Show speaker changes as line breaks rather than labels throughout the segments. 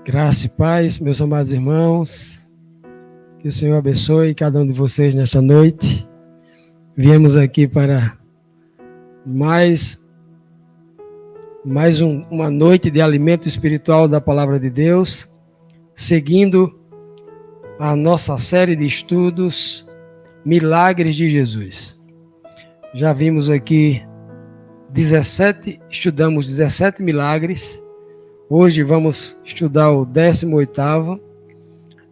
Graça e paz, meus amados irmãos, que o Senhor abençoe cada um de vocês nesta noite. Viemos aqui para mais uma noite de alimento espiritual da Palavra de Deus, seguindo a nossa série de estudos Milagres de Jesus. Já vimos aqui estudamos 17 milagres. Hoje vamos estudar o 18º,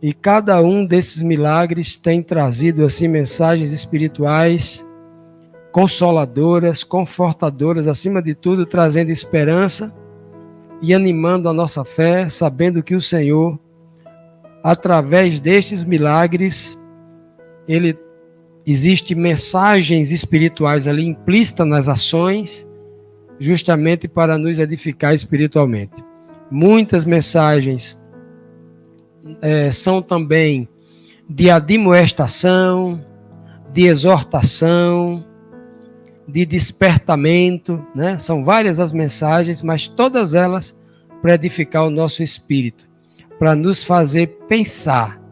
e cada um desses milagres tem trazido assim mensagens espirituais consoladoras, confortadoras, acima de tudo trazendo esperança e animando a nossa fé, sabendo que o Senhor, através destes milagres, existe mensagens espirituais ali implícitas nas ações, justamente para nos edificar espiritualmente. Muitas mensagens são também de admoestação, de exortação, de despertamento, né? São várias as mensagens, mas todas elas para edificar o nosso espírito, para nos fazer pensar.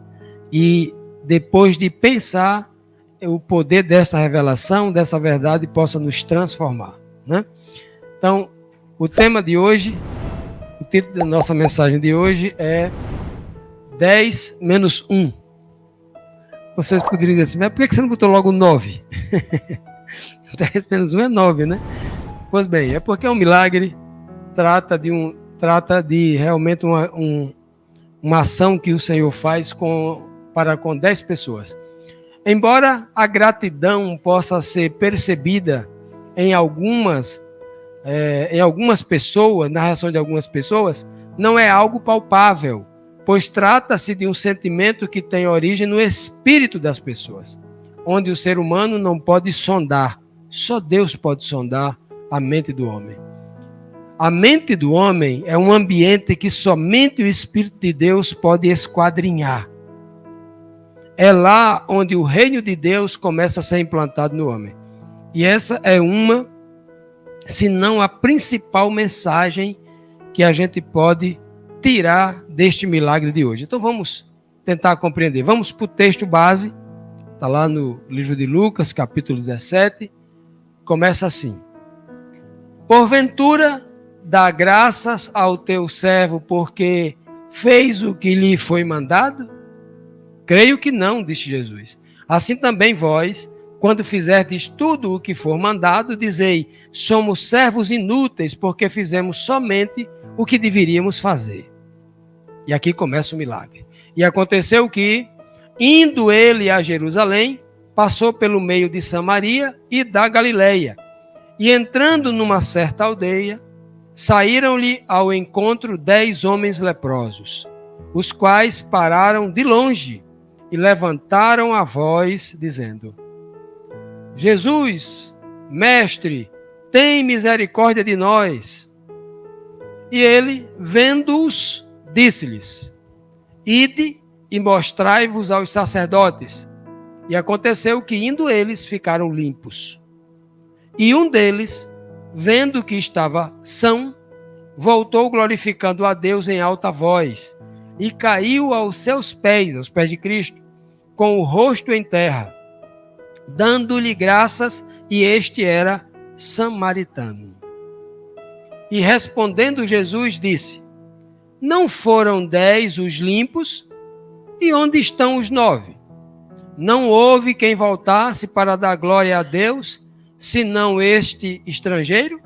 E depois de pensar, o poder dessa revelação, dessa verdade, possa nos transformar, né? Então, o tema de hoje, o título da nossa mensagem de hoje é 10 menos 1. Vocês poderiam dizer assim, mas por que você não botou logo 9? 10 menos 1 é 9, né? Pois bem, é porque um milagre trata de realmente uma ação que o Senhor faz para com 10 pessoas. Embora a gratidão possa ser percebida em algumas pessoas, na reação de algumas pessoas, não é algo palpável, pois trata-se de um sentimento que tem origem no espírito das pessoas, onde o ser humano não pode sondar, só Deus pode sondar a mente do homem. A mente do homem é um ambiente que somente o Espírito de Deus pode esquadrinhar. É lá onde o reino de Deus começa a ser implantado no homem. E essa é se não a principal mensagem que a gente pode tirar deste milagre de hoje. Então vamos tentar compreender. Vamos para o texto base, está lá no livro de Lucas, capítulo 17, começa assim: Porventura, dá graças ao teu servo, porque fez o que lhe foi mandado? Creio que não, disse Jesus. Assim também vós, quando fizerdes tudo o que for mandado, dizei, somos servos inúteis, porque fizemos somente o que deveríamos fazer. E aqui começa o milagre. E aconteceu que, indo ele a Jerusalém, passou pelo meio de Samaria e da Galileia. E entrando numa certa aldeia, saíram-lhe ao encontro 10 homens leprosos, os quais pararam de longe e levantaram a voz, dizendo, Jesus, mestre, tem misericórdia de nós. E ele, vendo-os, disse-lhes, ide e mostrai-vos aos sacerdotes. E aconteceu que, indo eles, ficaram limpos. E um deles, vendo que estava são, voltou glorificando a Deus em alta voz, e caiu aos seus pés, aos pés de Cristo, com o rosto em terra, dando-lhe graças, e este era samaritano. E respondendo Jesus, disse, não foram 10 os limpos? E onde estão os 9? Não houve quem voltasse para dar glória a Deus, senão este estrangeiro?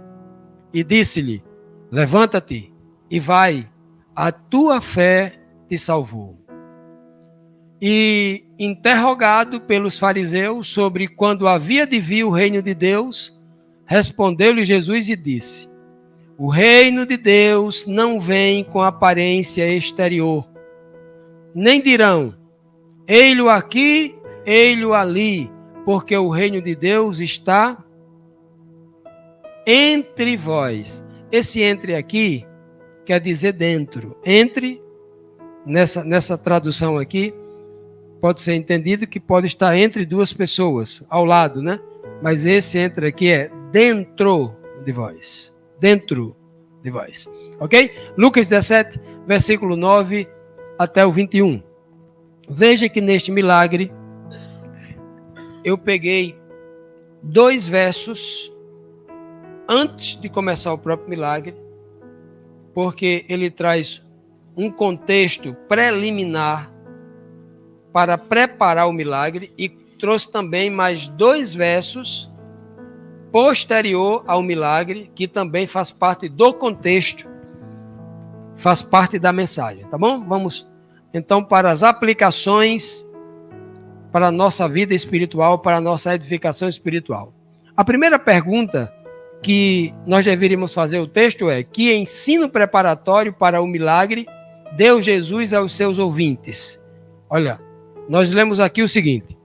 E disse-lhe, levanta-te e vai, a tua fé te salvou. E interrogado pelos fariseus sobre quando havia de vir o reino de Deus, respondeu-lhe Jesus e disse, o reino de Deus não vem com aparência exterior, nem dirão, ei-lo aqui, ei-lo ali, porque o reino de Deus está entre vós. Esse entre aqui quer dizer dentro. Entre, nessa tradução aqui, pode ser entendido que pode estar entre duas pessoas, ao lado, né? Mas esse entre aqui é dentro de vós. Dentro de vós. Ok? Lucas 17, versículo 9 até o 21. Veja que neste milagre eu peguei 2 versos antes de começar o próprio milagre, porque ele traz um contexto preliminar para preparar o milagre e trouxe também mais 2 versos posterior ao milagre, que também faz parte do contexto, faz parte da mensagem, tá bom? Vamos então para as aplicações para a nossa vida espiritual, para a nossa edificação espiritual. A primeira pergunta que nós deveríamos fazer o texto é: que ensino preparatório para o milagre deu Jesus aos seus ouvintes? Olha, nós lemos aqui o seguinte: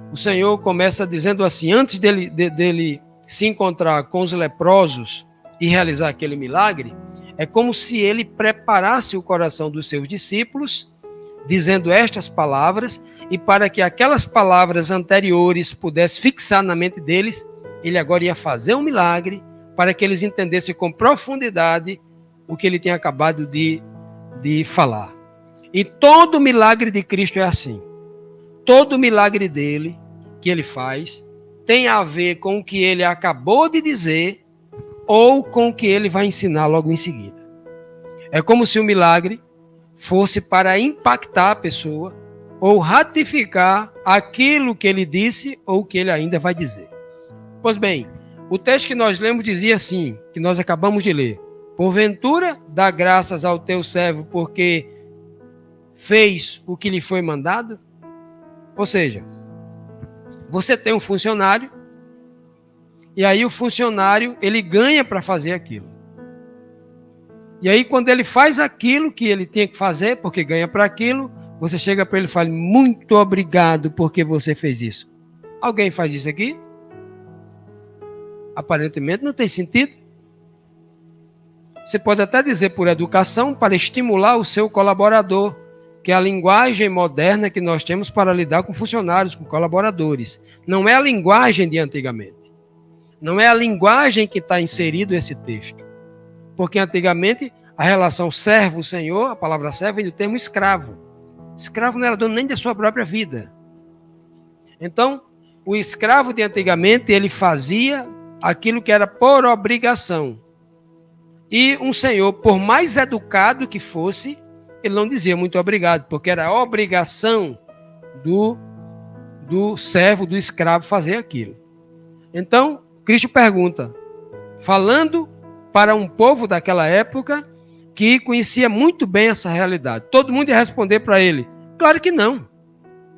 o Senhor começa dizendo assim, antes dele se encontrar com os leprosos e realizar aquele milagre, é como se ele preparasse o coração dos seus discípulos, dizendo estas palavras, e para que aquelas palavras anteriores pudessem fixar na mente deles, ele agora ia fazer um milagre para que eles entendessem com profundidade o que ele tinha acabado de falar. E todo milagre de Cristo é assim. Todo milagre dele, que ele faz, tem a ver com o que ele acabou de dizer ou com o que ele vai ensinar logo em seguida. É como se o milagre fosse para impactar a pessoa ou ratificar aquilo que ele disse ou que ele ainda vai dizer. Pois bem, o texto que nós lemos dizia assim, que nós acabamos de ler: porventura, dá graças ao teu servo porque fez o que lhe foi mandado? Ou seja, você tem um funcionário e aí o funcionário ele ganha para fazer aquilo. E aí quando ele faz aquilo que ele tinha que fazer, porque ganha para aquilo, você chega para ele e fala: muito obrigado porque você fez isso. Alguém faz isso aqui? Aparentemente não tem sentido. Você pode até dizer por educação, para estimular o seu colaborador, que é a linguagem moderna que nós temos para lidar com funcionários, com colaboradores. Não é a linguagem de antigamente. Não é a linguagem que está inserido esse texto. Porque antigamente a relação servo-senhor, a palavra servo vem do termo escravo. Escravo não era dono nem da sua própria vida. Então, o escravo de antigamente, ele fazia aquilo que era por obrigação. E um senhor, por mais educado que fosse, ele não dizia muito obrigado, porque era a obrigação do servo, do escravo fazer aquilo. Então, Cristo pergunta, falando para um povo daquela época que conhecia muito bem essa realidade. Todo mundo ia responder para ele: claro que não.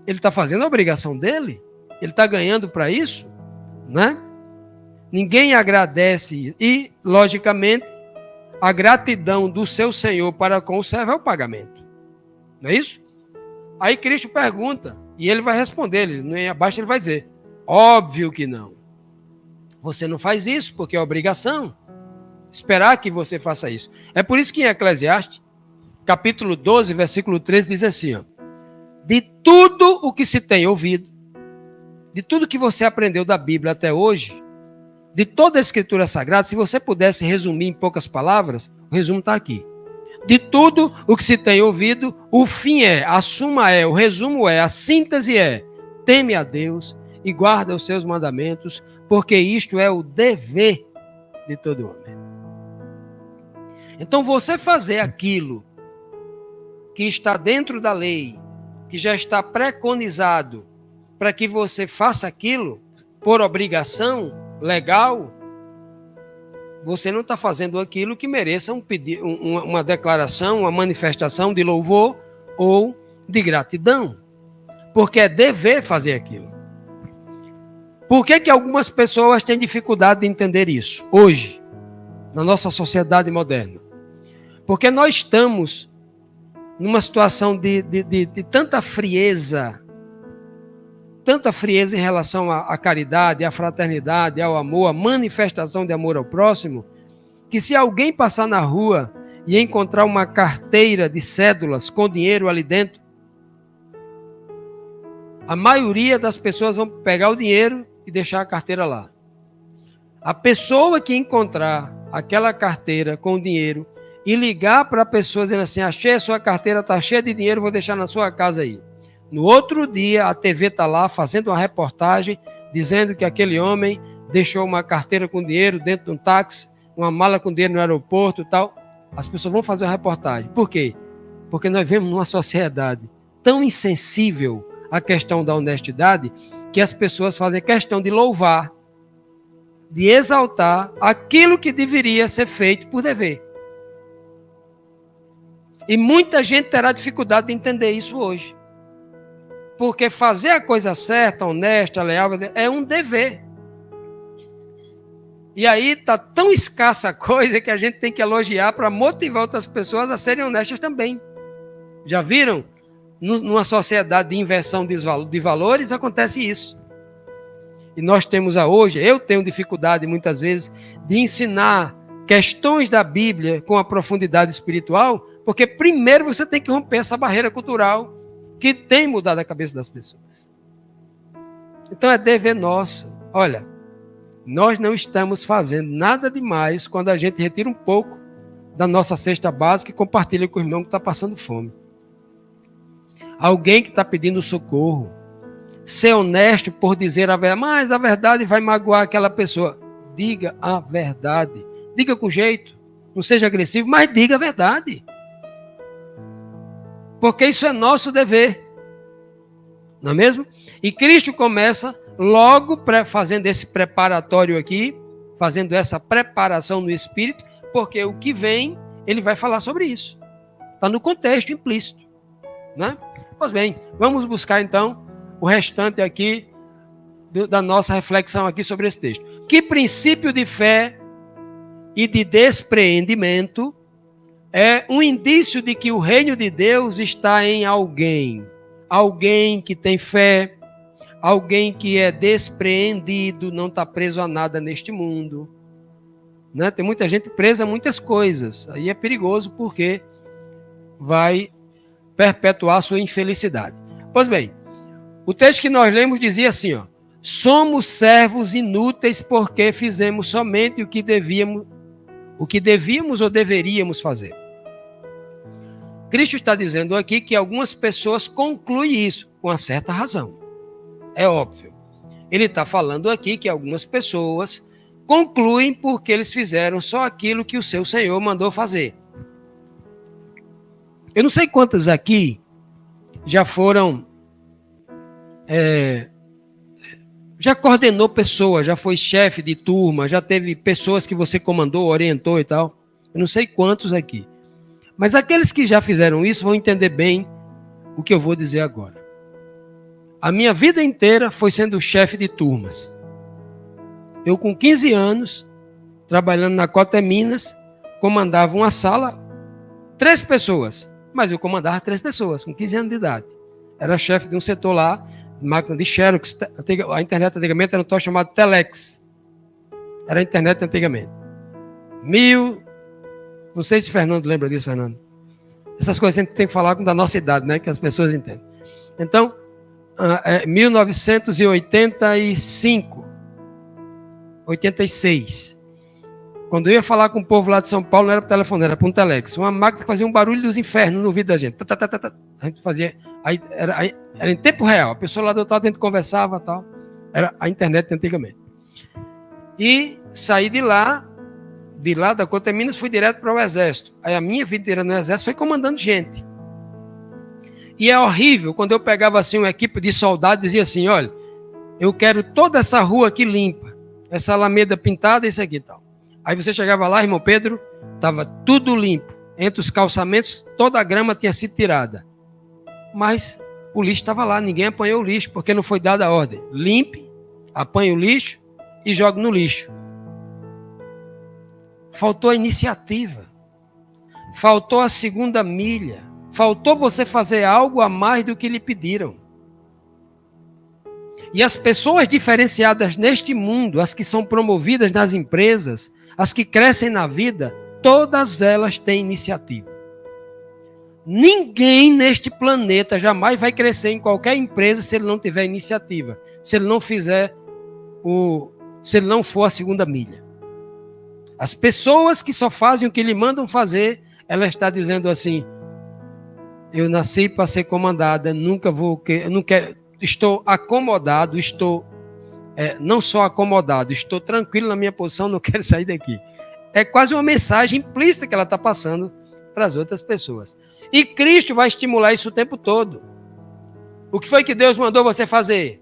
Ele está fazendo a obrigação dele, ele está ganhando para isso, né? Ninguém agradece e, logicamente, a gratidão do seu Senhor para com o servo é o pagamento. Não é isso? Aí Cristo pergunta, e ele vai responder, abaixo ele vai dizer: óbvio que não. Você não faz isso porque é obrigação. Esperar que você faça isso. É por isso que em Eclesiastes, capítulo 12, versículo 13, diz assim: ó, de tudo o que se tem ouvido, de tudo que você aprendeu da Bíblia até hoje, de toda a Escritura Sagrada, se você pudesse resumir em poucas palavras, o resumo está aqui. De tudo o que se tem ouvido, o fim é, a suma é, o resumo é, a síntese é: teme a Deus e guarda os seus mandamentos, porque isto é o dever de todo homem. Então, você fazer aquilo que está dentro da lei, que já está preconizado, para que você faça aquilo por obrigação legal, você não está fazendo aquilo que mereça uma declaração, uma manifestação de louvor ou de gratidão, porque é dever fazer aquilo. Por que algumas pessoas têm dificuldade de entender isso hoje, na nossa sociedade moderna? Porque nós estamos numa situação de tanta frieza em relação à caridade, à fraternidade, ao amor, à manifestação de amor ao próximo, que se alguém passar na rua e encontrar uma carteira de cédulas com dinheiro ali dentro, a maioria das pessoas vão pegar o dinheiro e deixar a carteira lá. A pessoa que encontrar aquela carteira com dinheiro e ligar para a pessoa dizendo assim, achei a sua carteira, está cheia de dinheiro, vou deixar na sua casa aí. No outro dia, a TV está lá fazendo uma reportagem dizendo que aquele homem deixou uma carteira com dinheiro dentro de um táxi, uma mala com dinheiro no aeroporto e tal. As pessoas vão fazer uma reportagem. Por quê? Porque nós vivemos numa sociedade tão insensível à questão da honestidade que as pessoas fazem questão de louvar, de exaltar aquilo que deveria ser feito por dever. E muita gente terá dificuldade de entender isso hoje. Porque fazer a coisa certa, honesta, leal, é um dever. E aí está tão escassa a coisa que a gente tem que elogiar para motivar outras pessoas a serem honestas também. Já viram? Numa sociedade de inversão de valores, acontece isso. E nós temos hoje, eu tenho dificuldade muitas vezes de ensinar questões da Bíblia com a profundidade espiritual, porque primeiro você tem que romper essa barreira cultural que tem mudado a cabeça das pessoas. Então é dever nosso. Olha, nós não estamos fazendo nada demais quando a gente retira um pouco da nossa cesta básica e compartilha com o irmão que está passando fome. Alguém que está pedindo socorro. Ser honesto por dizer a verdade, mas a verdade vai magoar aquela pessoa. Diga a verdade. Diga com jeito. Não seja agressivo, mas diga a verdade. Porque isso é nosso dever. Não é mesmo? E Cristo começa logo fazendo esse preparatório aqui, fazendo essa preparação no Espírito, porque o que vem, ele vai falar sobre isso. Está no contexto implícito. Né? Pois bem, vamos buscar então o restante aqui da nossa reflexão aqui sobre esse texto. Que princípio de fé e de despreendimento é um indício de que o reino de Deus está em alguém. Alguém que tem fé, alguém que é despreendido, não está preso a nada neste mundo. Né? Tem muita gente presa a muitas coisas. Aí é perigoso porque vai perpetuar a sua infelicidade. Pois bem, o texto que nós lemos dizia assim, ó, somos servos inúteis porque fizemos somente o que devíamos ou deveríamos fazer. Cristo está dizendo aqui que algumas pessoas concluem isso com uma certa razão. É óbvio. Ele está falando aqui que algumas pessoas concluem porque eles fizeram só aquilo que o seu Senhor mandou fazer. Eu não sei quantos aqui já foram, já coordenou pessoas, já foi chefe de turma, já teve pessoas que você comandou, orientou e tal. Eu não sei quantos aqui. Mas aqueles que já fizeram isso vão entender bem o que eu vou dizer agora. A minha vida inteira foi sendo chefe de turmas. Eu com 15 anos, trabalhando na Cota Minas, comandava uma sala, 3 pessoas. Mas eu comandava 3 pessoas, com 15 anos de idade. Era chefe de um setor lá, máquina de Xerox. A internet antigamente era um tal chamado Telex. Era a internet antigamente. Não sei se Fernando lembra disso, Fernando. Essas coisas a gente tem que falar com da nossa idade, né? Que as pessoas entendem. Então, 1985, 86. Quando eu ia falar com o povo lá de São Paulo, não era para telefone, era para um telex. Uma máquina que fazia um barulho dos infernos no ouvido da gente. A gente fazia. Aí era em tempo real. A pessoa lá do outro lado, a gente conversava e tal. Era a internet antigamente. E saí de lá da Cota Minas, fui direto para o Exército. Aí a minha vida inteira no Exército foi comandando gente. E é horrível quando eu pegava assim uma equipe de soldados e dizia assim, olha, eu quero toda essa rua aqui limpa, essa alameda pintada, isso aqui e tal. Aí você chegava lá, irmão Pedro, estava tudo limpo. Entre os calçamentos, toda a grama tinha sido tirada. Mas o lixo estava lá, ninguém apanhou o lixo, porque não foi dada a ordem. Limpe, apanhe o lixo e jogue no lixo. Faltou a iniciativa. Faltou a segunda milha. Faltou você fazer algo a mais do que lhe pediram. E as pessoas diferenciadas neste mundo, as que são promovidas nas empresas, as que crescem na vida, todas elas têm iniciativa. Ninguém neste planeta jamais vai crescer em qualquer empresa se ele não tiver iniciativa, se ele não fizer se ele não for a segunda milha. As pessoas que só fazem o que lhe mandam fazer, ela está dizendo assim: eu nasci para ser comandada, nunca vou, não quero, estou acomodado, não só acomodado, estou tranquilo na minha posição, não quero sair daqui. É quase uma mensagem implícita que ela está passando para as outras pessoas. E Cristo vai estimular isso o tempo todo. O que foi que Deus mandou você fazer?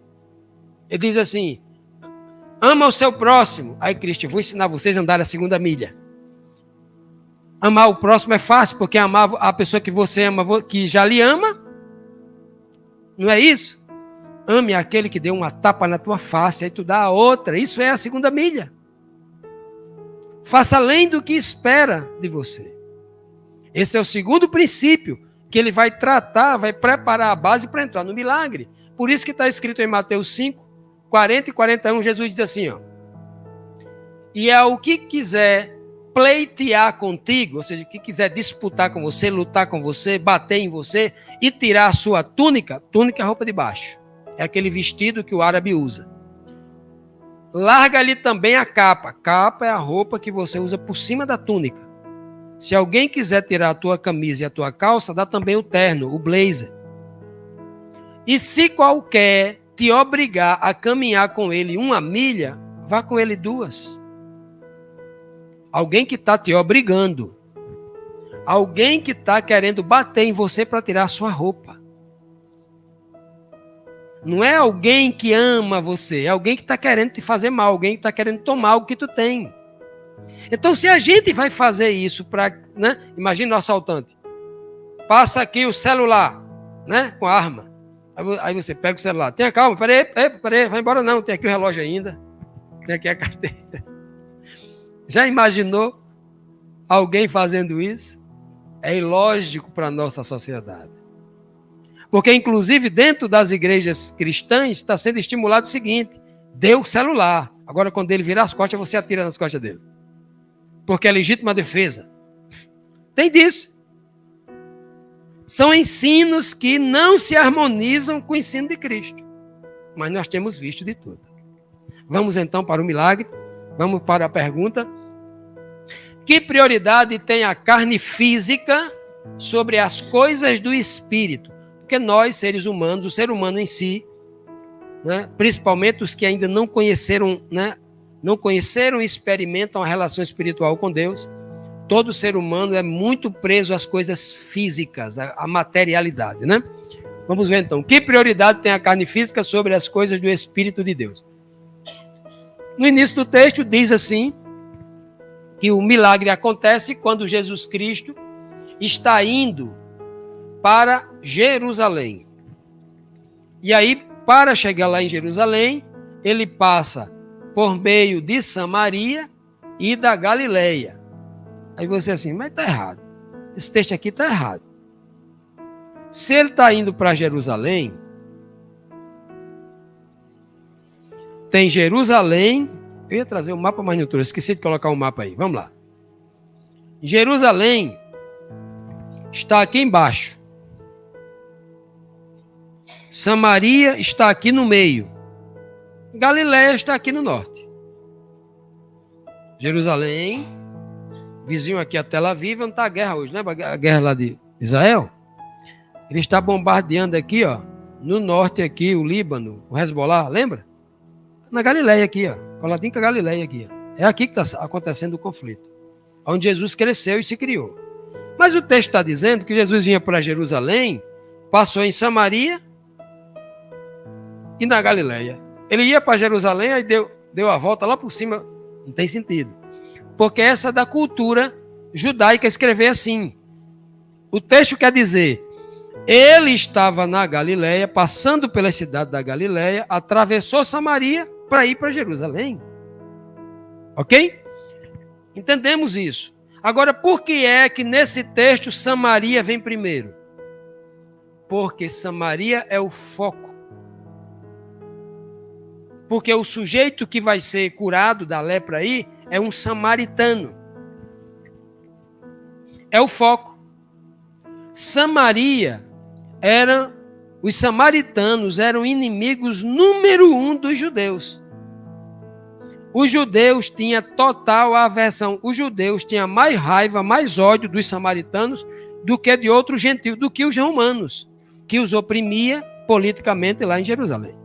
Ele diz assim: ama o seu próximo. Aí Cristo, vou ensinar vocês a andar a segunda milha. Amar o próximo é fácil, porque amar a pessoa que você ama, que já lhe ama, não é isso? Ame aquele que deu uma tapa na tua face, aí tu dá a outra. Isso é a segunda milha. Faça além do que espera de você. Esse é o segundo princípio que ele vai tratar, vai preparar a base para entrar no milagre. Por isso que está escrito em Mateus 5, 40 e 41, Jesus diz assim, ó: e ao que quiser pleitear contigo, ou seja, que quiser disputar com você, lutar com você, bater em você e tirar a sua túnica, túnica é a roupa de baixo, é aquele vestido que o árabe usa. Larga-lhe também a capa. Capa é a roupa que você usa por cima da túnica. Se alguém quiser tirar a tua camisa e a tua calça, dá também o terno, o blazer. E se qualquer te obrigar a caminhar com ele 1 milha, vá com ele 2. Alguém que está te obrigando. Alguém que está querendo bater em você para tirar a sua roupa. Não é alguém que ama você, é alguém que está querendo te fazer mal, alguém que está querendo tomar o que tu tem. Então, se a gente vai fazer isso para, né? Imagina o assaltante. Passa aqui o celular, né? Com a arma. Aí você pega o celular. Tenha calma, peraí, vai embora não, tem aqui o relógio ainda. Tem aqui a carteira. Já imaginou alguém fazendo isso? É ilógico para a nossa sociedade. Porque, inclusive, dentro das igrejas cristãs, está sendo estimulado o seguinte: dê o celular. Agora, quando ele virar as costas, você atira nas costas dele. Porque é legítima defesa. Tem disso. São ensinos que não se harmonizam com o ensino de Cristo. Mas nós temos visto de tudo. Vamos então para o milagre. Vamos para a pergunta: que prioridade tem a carne física sobre as coisas do espírito? Porque nós, seres humanos, o ser humano em si, né, principalmente os que ainda não conheceram, né, e experimentam a relação espiritual com Deus, todo ser humano é muito preso às coisas físicas, à materialidade, né? Vamos ver então, que prioridade tem a carne física sobre as coisas do Espírito de Deus? No início do texto diz assim, que o milagre acontece quando Jesus Cristo está indo para Jerusalém. E aí, para chegar lá em Jerusalém, ele passa por meio de Samaria e da Galileia. Aí você assim, mas está errado. Esse texto aqui está errado. Se ele está indo para Jerusalém, tem Jerusalém. Eu ia trazer o mapa mais neutro, esqueci de colocar o mapa aí. Vamos lá. Jerusalém está aqui embaixo. Samaria está aqui no meio. Galileia está aqui no norte. Jerusalém, vizinho aqui a Tel Aviv, não está a guerra hoje, lembra a guerra lá de Israel? Ele está bombardeando aqui, ó, no norte aqui, o Líbano, o Hezbollah, lembra? Na Galileia aqui, ó, coladinho com a Galileia aqui, ó. É aqui que está acontecendo o conflito, onde Jesus cresceu e se criou. Mas o texto está dizendo que Jesus vinha para Jerusalém, passou em Samaria e na Galileia. Ele ia para Jerusalém, aí deu a volta lá por cima. Não tem sentido. Porque essa é da cultura judaica escrever assim. O texto quer dizer, ele estava na Galileia, passando pela cidade da Galileia, atravessou Samaria para ir para Jerusalém. Ok? Entendemos isso. Agora, por que é que nesse texto Samaria vem primeiro? Porque Samaria é o foco. Porque o sujeito que vai ser curado da lepra aí é um samaritano. É o foco. Samaria os samaritanos eram inimigos número 1 dos judeus. Os judeus tinham total aversão. Os judeus tinham mais raiva, mais ódio dos samaritanos do que de outros gentios, do que os romanos, que os oprimia politicamente lá em Jerusalém.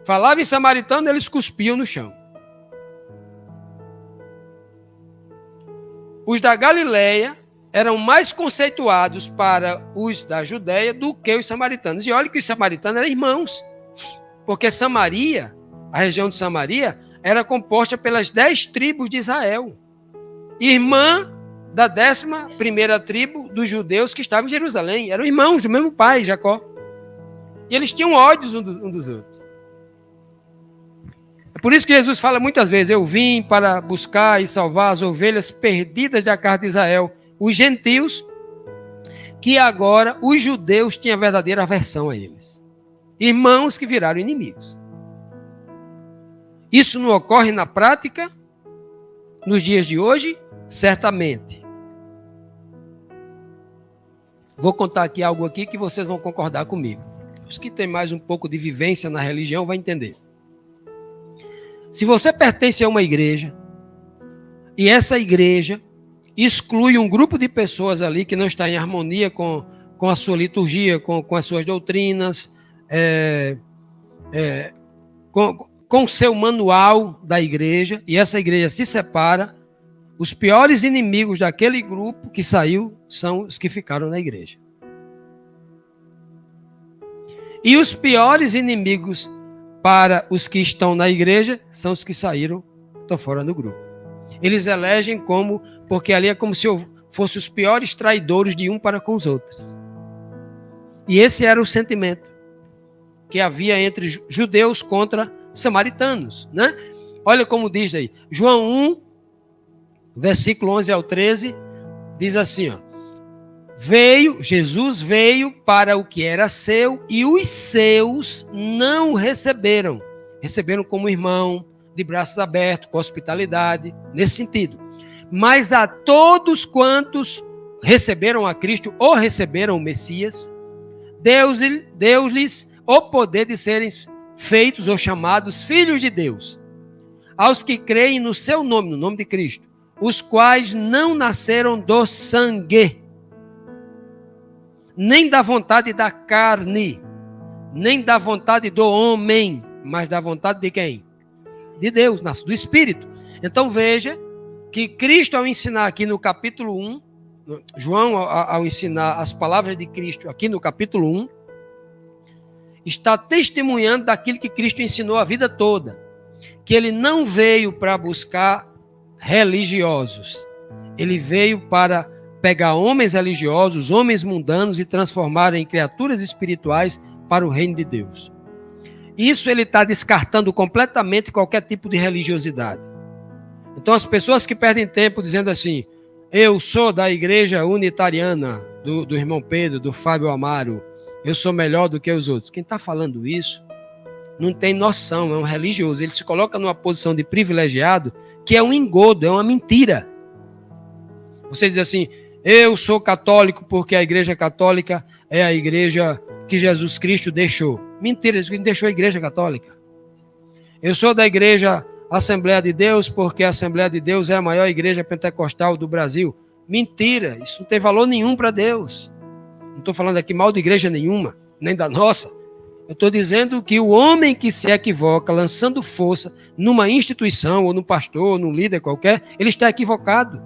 Falava em samaritano, eles cuspiam no chão. Os da Galileia eram mais conceituados para os da Judéia do que os samaritanos. E olha que os samaritanos eram irmãos, porque Samaria, a região de Samaria, era composta pelas 10 tribos de Israel. Irmã da 11ª tribo dos judeus que estavam em Jerusalém. Eram irmãos do mesmo pai, Jacó. E eles tinham ódios uns dos outros. É por isso que Jesus fala muitas vezes, eu vim para buscar e salvar as ovelhas perdidas da casa de Israel. Os gentios, que agora os judeus tinham verdadeira aversão a eles. Irmãos que viraram inimigos. Isso não ocorre na prática, nos dias de hoje? Certamente. Vou contar aqui algo aqui que vocês vão concordar comigo. Os que têm mais um pouco de vivência na religião vão entender. Se você pertence a uma igreja, e essa igreja exclui um grupo de pessoas ali que não está em harmonia com a sua liturgia, com as suas doutrinas, com o seu manual da igreja, e essa igreja se separa, os piores inimigos daquele grupo que saiu são os que ficaram na igreja. E os piores inimigos para os que estão na igreja são os que saíram, estão fora do grupo. Eles elegem porque ali é como se fossem os piores traidores de um para com os outros. E esse era o sentimento que havia entre judeus contra samaritanos, né? Olha como diz aí, João 1, versículo 11 ao 13, diz assim, ó, Jesus veio para o que era seu e os seus não o receberam. Receberam como irmão, de braços abertos, com hospitalidade, nesse sentido. Mas a todos quantos receberam a Cristo ou receberam o Messias, Deus-lhes o poder de serem feitos ou chamados filhos de Deus. Aos que creem no seu nome, no nome de Cristo, os quais não nasceram do sangue, nem da vontade da carne, nem da vontade do homem, mas da vontade de quem? De Deus, do Espírito. Então veja que Cristo, ao ensinar aqui no capítulo 1, João, ao ensinar as palavras de Cristo aqui no capítulo 1, está testemunhando daquilo que Cristo ensinou a vida toda, que ele não veio para buscar religiosos, ele veio para pegar homens religiosos, homens mundanos e transformar em criaturas espirituais para o reino de Deus. Isso ele está descartando completamente qualquer tipo de religiosidade. Então as pessoas que perdem tempo dizendo assim, eu sou da igreja unitariana, do irmão Pedro, do Fábio Amaro, eu sou melhor do que os outros. Quem está falando isso não tem noção, é um religioso. Ele se coloca numa posição de privilegiado que é um engodo, é uma mentira. Você diz assim, eu sou católico porque a igreja católica é a igreja que Jesus Cristo deixou. Mentira, ele deixou a igreja católica. Eu sou da igreja Assembleia de Deus porque a Assembleia de Deus é a maior igreja pentecostal do Brasil. Mentira, isso não tem valor nenhum para Deus. Não estou falando aqui mal de igreja nenhuma, nem da nossa. Eu estou dizendo que o homem que se equivoca lançando força numa instituição, ou num pastor, ou num líder qualquer, ele está equivocado.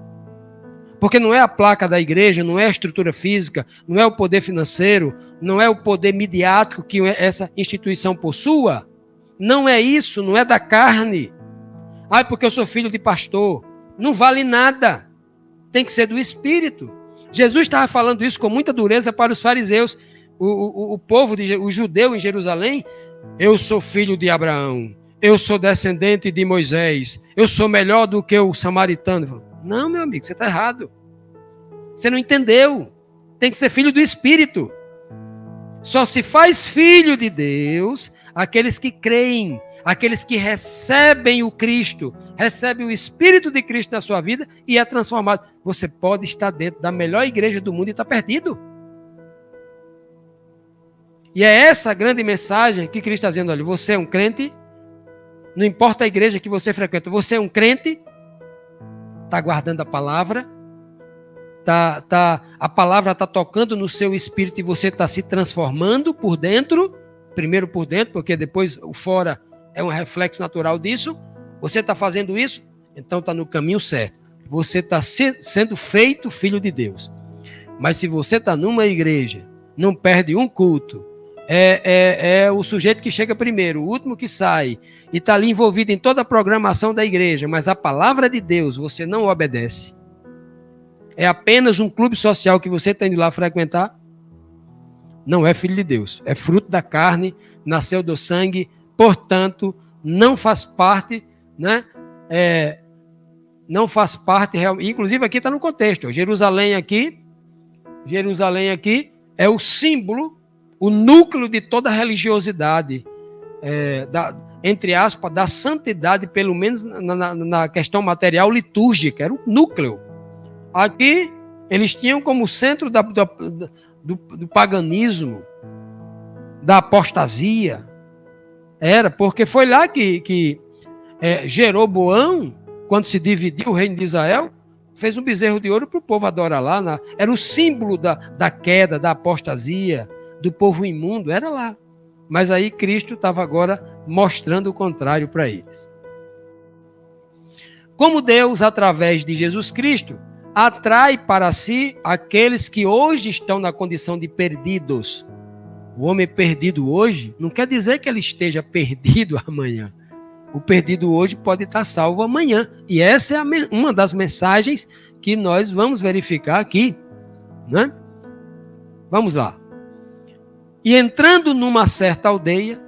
Porque não é a placa da igreja, não é a estrutura física, não é o poder financeiro, não é o poder midiático que essa instituição possua. Não é isso, não é da carne. Ah, porque eu sou filho de pastor. Não vale nada. Tem que ser do Espírito. Jesus estava falando isso com muita dureza para os fariseus. O povo, o judeu em Jerusalém, eu sou filho de Abraão, eu sou descendente de Moisés, eu sou melhor do que o samaritano. Não, meu amigo, você está errado. Você não entendeu. Tem que ser filho do Espírito. Só se faz filho de Deus aqueles que creem, aqueles que recebem o Cristo, recebem o Espírito de Cristo na sua vida e é transformado. Você pode estar dentro da melhor igreja do mundo e estar perdido. E é essa a grande mensagem que Cristo está dizendo, olha, você é um crente Não importa a igreja que você frequenta. Você é um crente, está guardando a palavra, a palavra está tocando no seu espírito e você está se transformando por dentro. Primeiro por dentro, porque depois o fora é um reflexo natural disso. Você está fazendo isso, então está no caminho certo. Você está sendo feito filho de Deus. Mas se você está numa igreja, não perde um culto, é o sujeito que chega primeiro, o último que sai, e está ali envolvido em toda a programação da igreja, mas a palavra de Deus você não obedece, é apenas um clube social que você está indo lá frequentar, não é filho de Deus, é fruto da carne, nasceu do sangue, portanto, não faz parte, né? Não faz parte, inclusive aqui está no contexto, ó, Jerusalém aqui é o símbolo, o núcleo de toda a religiosidade, entre aspas, da santidade, pelo menos na questão material litúrgica, era o núcleo. Aqui, eles tinham como centro do paganismo, da apostasia, porque foi lá que Jeroboão, quando se dividiu o reino de Israel, fez um bezerro de ouro para o povo adorar lá. Era o símbolo da queda, da apostasia, do povo imundo, era lá. Mas aí Cristo estava agora mostrando o contrário para eles. Como Deus, através de Jesus Cristo, atrai para si aqueles que hoje estão na condição de perdidos. O homem perdido hoje não quer dizer que ele esteja perdido amanhã. O perdido hoje pode estar salvo amanhã. E essa é uma das mensagens que nós vamos verificar aqui, né? Vamos lá. E entrando numa certa aldeia,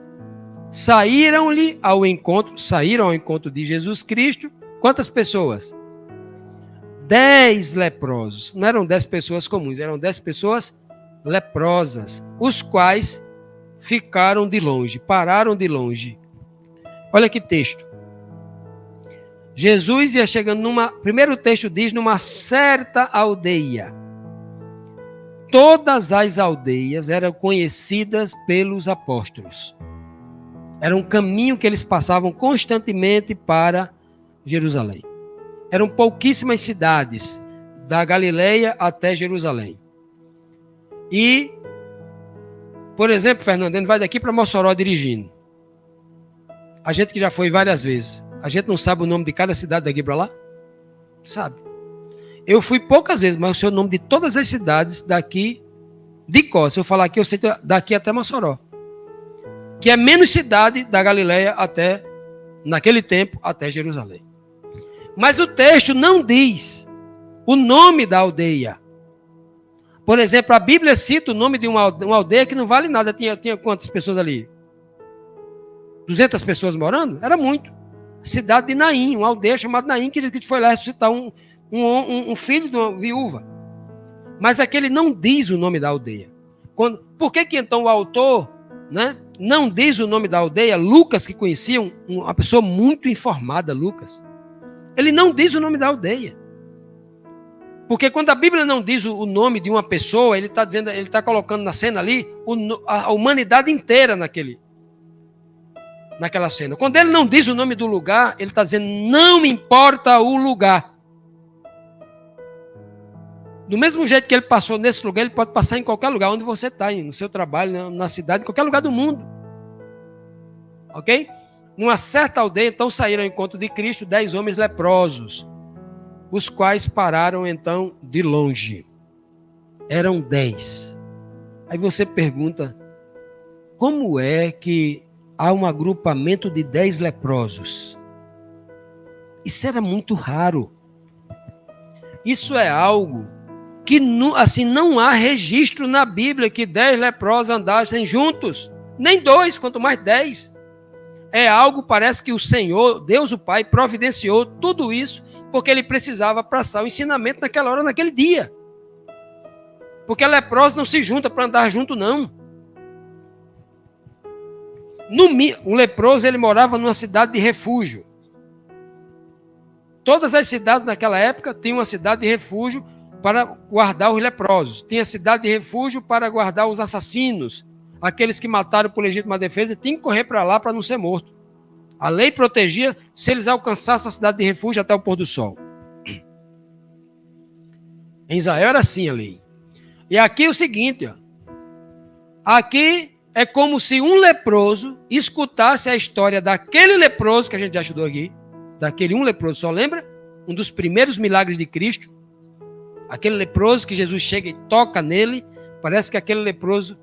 saíram ao encontro de Jesus Cristo. Quantas pessoas? 10 leprosos. Não eram 10 pessoas comuns, eram 10 pessoas leprosas, os quais ficaram de longe, pararam de longe. Olha que texto. Jesus ia chegando primeiro texto diz, numa certa aldeia. Todas as aldeias eram conhecidas pelos apóstolos. Era um caminho que eles passavam constantemente para Jerusalém. Eram pouquíssimas cidades, da Galileia até Jerusalém. E, por exemplo, Fernando, ele vai daqui para Mossoró dirigindo. A gente que já foi várias vezes, a gente não sabe o nome de cada cidade daqui para lá? Sabe. Eu fui poucas vezes, mas eu sei o nome de todas as cidades daqui de cor. Se eu falar aqui, eu sei daqui até Mossoró. Que é menos cidade da Galileia até, naquele tempo, até Jerusalém. Mas o texto não diz o nome da aldeia. Por exemplo, a Bíblia cita o nome de uma aldeia que não vale nada. Tinha quantas pessoas ali? 200 pessoas morando? Era muito. Cidade de Naim, uma aldeia chamada Naim, que foi lá ressuscitar um filho de uma viúva. Mas aqui ele não diz o nome da aldeia. Por que então o autor, né, não diz o nome da aldeia? Lucas, que conhecia uma pessoa muito informada, Lucas, ele não diz o nome da aldeia. Porque quando a Bíblia não diz o nome de uma pessoa, ele está colocando na cena ali a humanidade inteira naquela cena. Quando ele não diz o nome do lugar, ele está dizendo, não me importa o lugar. Do mesmo jeito que ele passou nesse lugar, ele pode passar em qualquer lugar onde você está, no seu trabalho, na cidade, em qualquer lugar do mundo. Ok? Numa certa aldeia, então, saíram ao encontro de Cristo 10 homens leprosos, os quais pararam, então, de longe. Eram 10. Aí você pergunta, como é que há um agrupamento de 10 leprosos? Isso era muito raro. Isso é algo que assim, não há registro na Bíblia que 10 leprosos andassem juntos. Nem 2, quanto mais 10. É algo, parece que o Senhor, Deus o Pai, providenciou tudo isso porque ele precisava passar o ensinamento naquela hora, naquele dia. Porque leproso não se junta para andar junto, não. O leproso, ele morava numa cidade de refúgio. Todas as cidades naquela época tinham uma cidade de refúgio para guardar os leprosos. Tinha cidade de refúgio para guardar os assassinos. Aqueles que mataram por legítima defesa tinham que correr para lá para não ser morto. A lei protegia se eles alcançassem a cidade de refúgio até o pôr do sol. Em Israel era assim a lei. E aqui é o seguinte, ó. Aqui é como se um leproso escutasse a história daquele leproso que a gente já estudou aqui, daquele um leproso, só lembra? Um dos primeiros milagres de Cristo. Aquele leproso que Jesus chega e toca nele, parece que aquele leproso,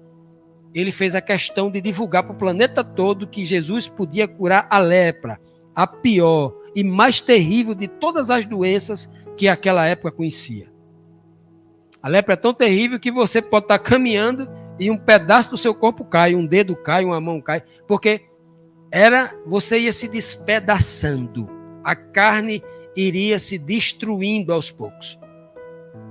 ele fez a questão de divulgar para o planeta todo que Jesus podia curar a lepra, a pior e mais terrível de todas as doenças que aquela época conhecia. A lepra é tão terrível que você pode estar caminhando e um pedaço do seu corpo cai, um dedo cai, uma mão cai, porque você ia se despedaçando, a carne iria se destruindo aos poucos.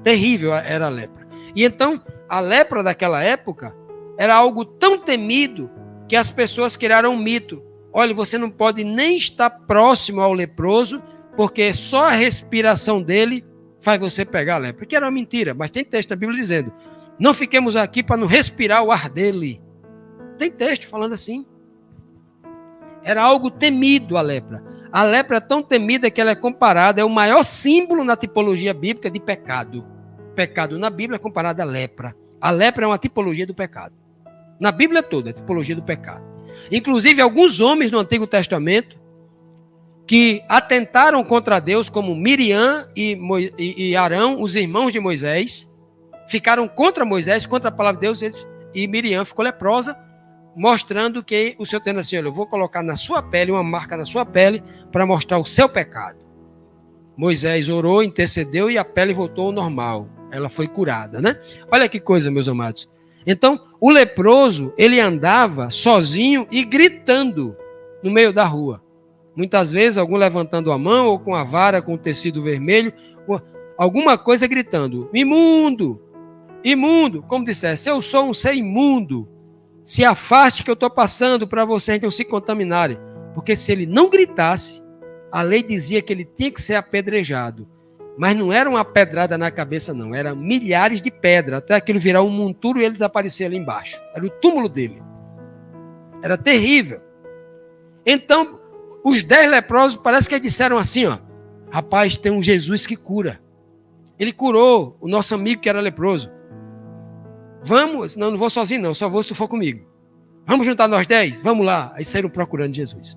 Terrível era a lepra. E então, a lepra daquela época era algo tão temido que as pessoas criaram um mito. Olha, você não pode nem estar próximo ao leproso, porque só a respiração dele faz você pegar a lepra. Que era uma mentira, mas tem texto na Bíblia dizendo: não fiquemos aqui para não respirar o ar dele. Tem texto falando assim. Era algo temido a lepra. A lepra é tão temida que ela é comparada, é o maior símbolo na tipologia bíblica de pecado. Pecado na Bíblia é comparado à lepra. A lepra é uma tipologia do pecado. Na Bíblia toda é tipologia do pecado. Inclusive, alguns homens no Antigo Testamento que atentaram contra Deus, como Miriam e Arão, os irmãos de Moisés, ficaram contra Moisés, contra a palavra de Deus, e Miriam ficou leprosa, mostrando que o Senhor dizendo assim: olha, eu vou colocar na sua pele, uma marca na sua pele, para mostrar o seu pecado. Moisés orou, intercedeu e a pele voltou ao normal. Ela foi curada, né? Olha que coisa, meus amados. Então, o leproso, ele andava sozinho e gritando no meio da rua. Muitas vezes, algum levantando a mão ou com a vara, com o tecido vermelho, alguma coisa gritando: imundo, imundo, como dissesse, eu sou um ser imundo. Se afaste que eu estou passando para vocês não se contaminarem. Porque se ele não gritasse, a lei dizia que ele tinha que ser apedrejado. Mas não era uma pedrada na cabeça, não. Eram milhares de pedras, até aquilo virar um monturo e ele desaparecer ali embaixo. Era o túmulo dele. Era terrível. Então, os 10 leprosos parece que disseram assim, ó: rapaz, tem um Jesus que cura. Ele curou o nosso amigo que era leproso. Vamos? Não vou sozinho não, só vou se tu for comigo. Vamos juntar nós 10? Vamos lá. Aí saíram procurando Jesus.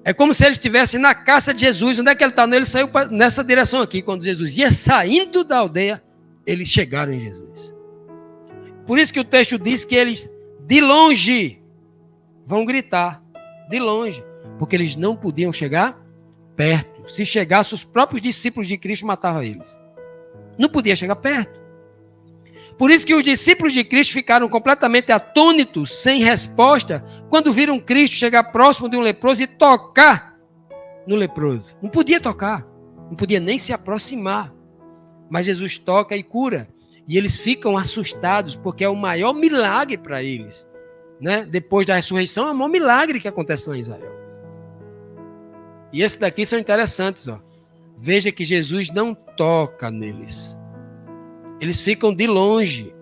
É como se eles estivessem na caça de Jesus. Onde é que ele está? Ele saiu nessa direção aqui. Quando Jesus ia saindo da aldeia, eles chegaram em Jesus. Por isso que o texto diz que eles, de longe, vão gritar. De longe. Porque eles não podiam chegar perto. Se chegasse, os próprios discípulos de Cristo matavam eles. Não podia chegar perto. Por isso que os discípulos de Cristo ficaram completamente atônitos, sem resposta, quando viram Cristo chegar próximo de um leproso e tocar no leproso. Não podia tocar, não podia nem se aproximar. Mas Jesus toca e cura. E eles ficam assustados, porque é o maior milagre para eles. Né? Depois da ressurreição, é o maior milagre que acontece lá em Israel. E esses daqui são interessantes. Ó. Veja que Jesus não toca neles. Eles ficam de longe,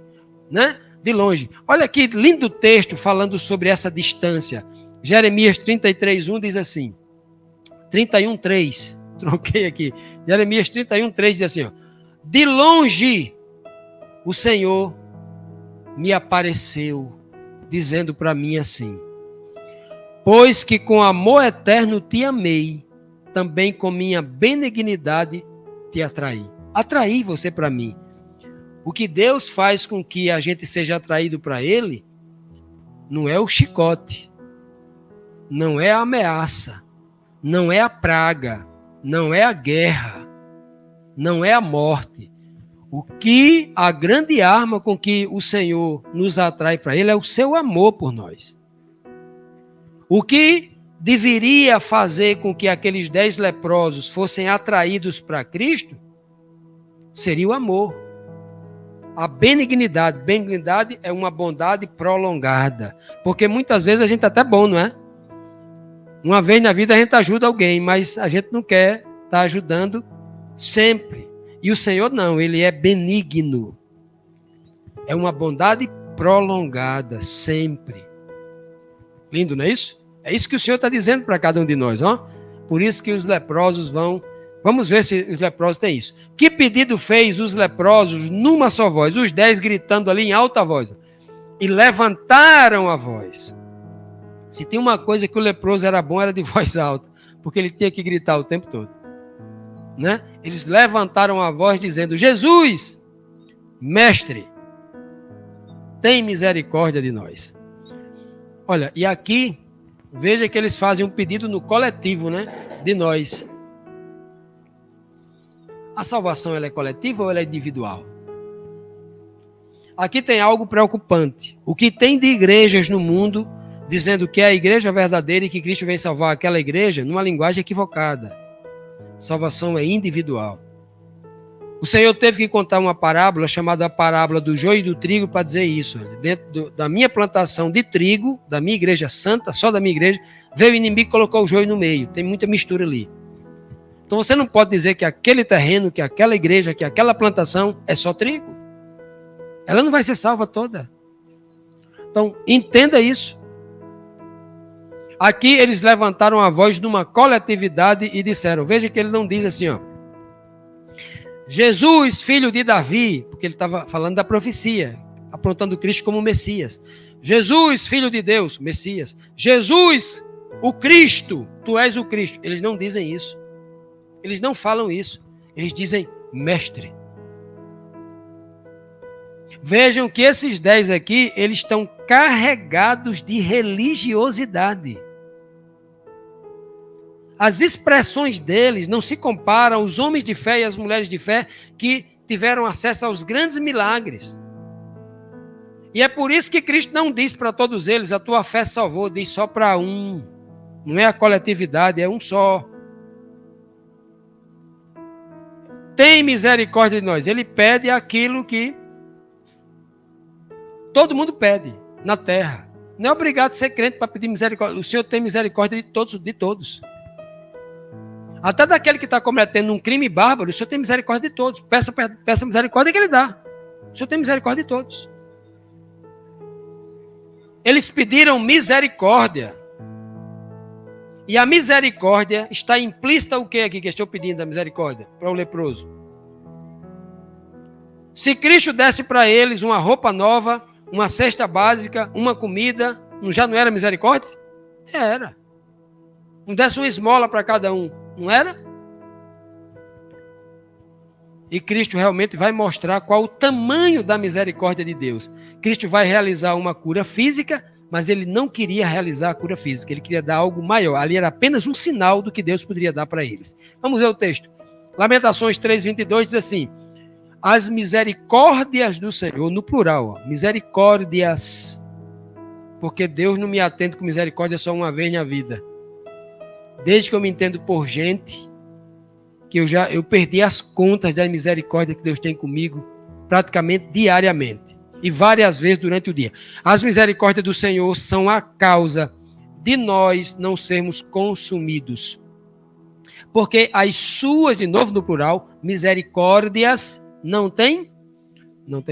né? De longe. Olha que lindo texto falando sobre essa distância. Jeremias 33:1 diz assim. 31:3. Troquei aqui. Jeremias 31:3 diz assim, ó: de longe o Senhor me apareceu, dizendo para mim assim: pois que com amor eterno te amei, também com minha benignidade te atraí. Atraí você para mim. O que Deus faz com que a gente seja atraído para Ele não é o chicote, não é a ameaça, não é a praga, não é a guerra, não é a morte. O que a grande arma com que o Senhor nos atrai para Ele é o seu amor por nós. O que deveria fazer com que aqueles 10 leprosos fossem atraídos para Cristo seria o amor. A benignidade. Benignidade é uma bondade prolongada. Porque muitas vezes a gente é até bom, não é? Uma vez na vida a gente ajuda alguém, mas a gente não quer estar ajudando sempre. E o Senhor não, Ele é benigno. É uma bondade prolongada, sempre. Lindo, não é isso? É isso que o Senhor está dizendo para cada um de nós, ó. Por isso que os leprosos vão... Vamos ver se os leprosos têm isso. Que pedido fez os leprosos numa só voz? Os 10 gritando ali em alta voz. E levantaram a voz. Se tem uma coisa que o leproso era bom, era de voz alta. Porque ele tinha que gritar o tempo todo. Né? Eles levantaram a voz dizendo: Jesus, mestre, tem misericórdia de nós. Olha, e aqui, veja que eles fazem um pedido no coletivo, né? De nós. A salvação, ela é coletiva ou ela é individual? Aqui tem algo preocupante. O que tem de igrejas no mundo dizendo que é a igreja verdadeira e que Cristo vem salvar aquela igreja numa linguagem equivocada. Salvação é individual. O Senhor teve que contar uma parábola chamada a parábola do joio e do trigo para dizer isso. Dentro da minha plantação de trigo, da minha igreja santa, só da minha igreja, veio o inimigo e colocou o joio no meio. Tem muita mistura ali. Então você não pode dizer que aquele terreno, que aquela igreja, que aquela plantação é só trigo. Ela não vai ser salva toda. Então, entenda isso. Aqui eles levantaram a voz numa coletividade e disseram, veja que ele não diz assim, ó, Jesus, filho de Davi, porque ele estava falando da profecia, apontando Cristo como Messias. Jesus, filho de Deus, Messias. Jesus, o Cristo, tu és o Cristo. Eles não dizem isso. Eles não falam isso. Eles dizem mestre. Vejam que esses 10 aqui, eles estão carregados de religiosidade. As expressões deles não se comparam aos homens de fé e às mulheres de fé que tiveram acesso aos grandes milagres. E é por isso que Cristo não diz para todos eles, a tua fé salvou, diz só para um. Não é a coletividade, é um só. Tem misericórdia de nós. Ele pede aquilo que todo mundo pede na terra. Não é obrigado a ser crente para pedir misericórdia. O Senhor tem misericórdia de todos, de todos. Até daquele que está cometendo um crime bárbaro, o Senhor tem misericórdia de todos. Peça misericórdia que Ele dá. O Senhor tem misericórdia de todos. Eles pediram misericórdia. E a misericórdia está implícita o que aqui que estou pedindo a misericórdia para o leproso? Se Cristo desse para eles uma roupa nova, uma cesta básica, uma comida, já não era misericórdia? Era. Não desse uma esmola para cada um, não era? E Cristo realmente vai mostrar qual o tamanho da misericórdia de Deus. Cristo vai realizar uma cura física, mas ele não queria realizar a cura física, ele queria dar algo maior. Ali era apenas um sinal do que Deus poderia dar para eles. Vamos ver o texto. Lamentações 3:22 diz assim: as misericórdias do Senhor, no plural, ó, misericórdias, porque Deus não me atende com misericórdia só uma vez na vida. Desde que eu me entendo por gente, que eu perdi as contas da misericórdia que Deus tem comigo, praticamente diariamente, e várias vezes durante o dia. As misericórdias do Senhor são a causa de nós não sermos consumidos. Porque as suas, de novo no plural, misericórdias não tem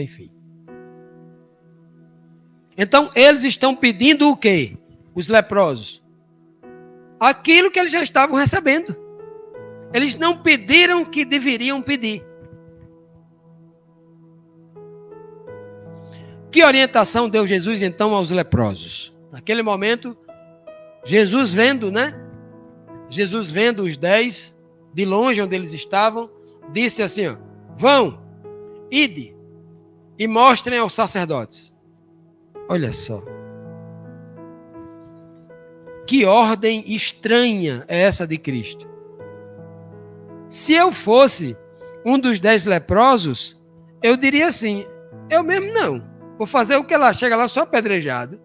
fim. Então, eles estão pedindo o quê? Os leprosos. Aquilo que eles já estavam recebendo. Eles não pediram o que deveriam pedir. Que orientação deu Jesus, então, aos leprosos? Naquele momento, Jesus vendo, Jesus vendo os 10, de longe onde eles estavam, disse assim, ó, vão, ide, e mostrem aos sacerdotes. Olha só. Que ordem estranha é essa de Cristo? Se eu fosse um dos 10 leprosos, eu diria assim, eu mesmo não. Vou fazer o que lá, chega lá só apedrejado.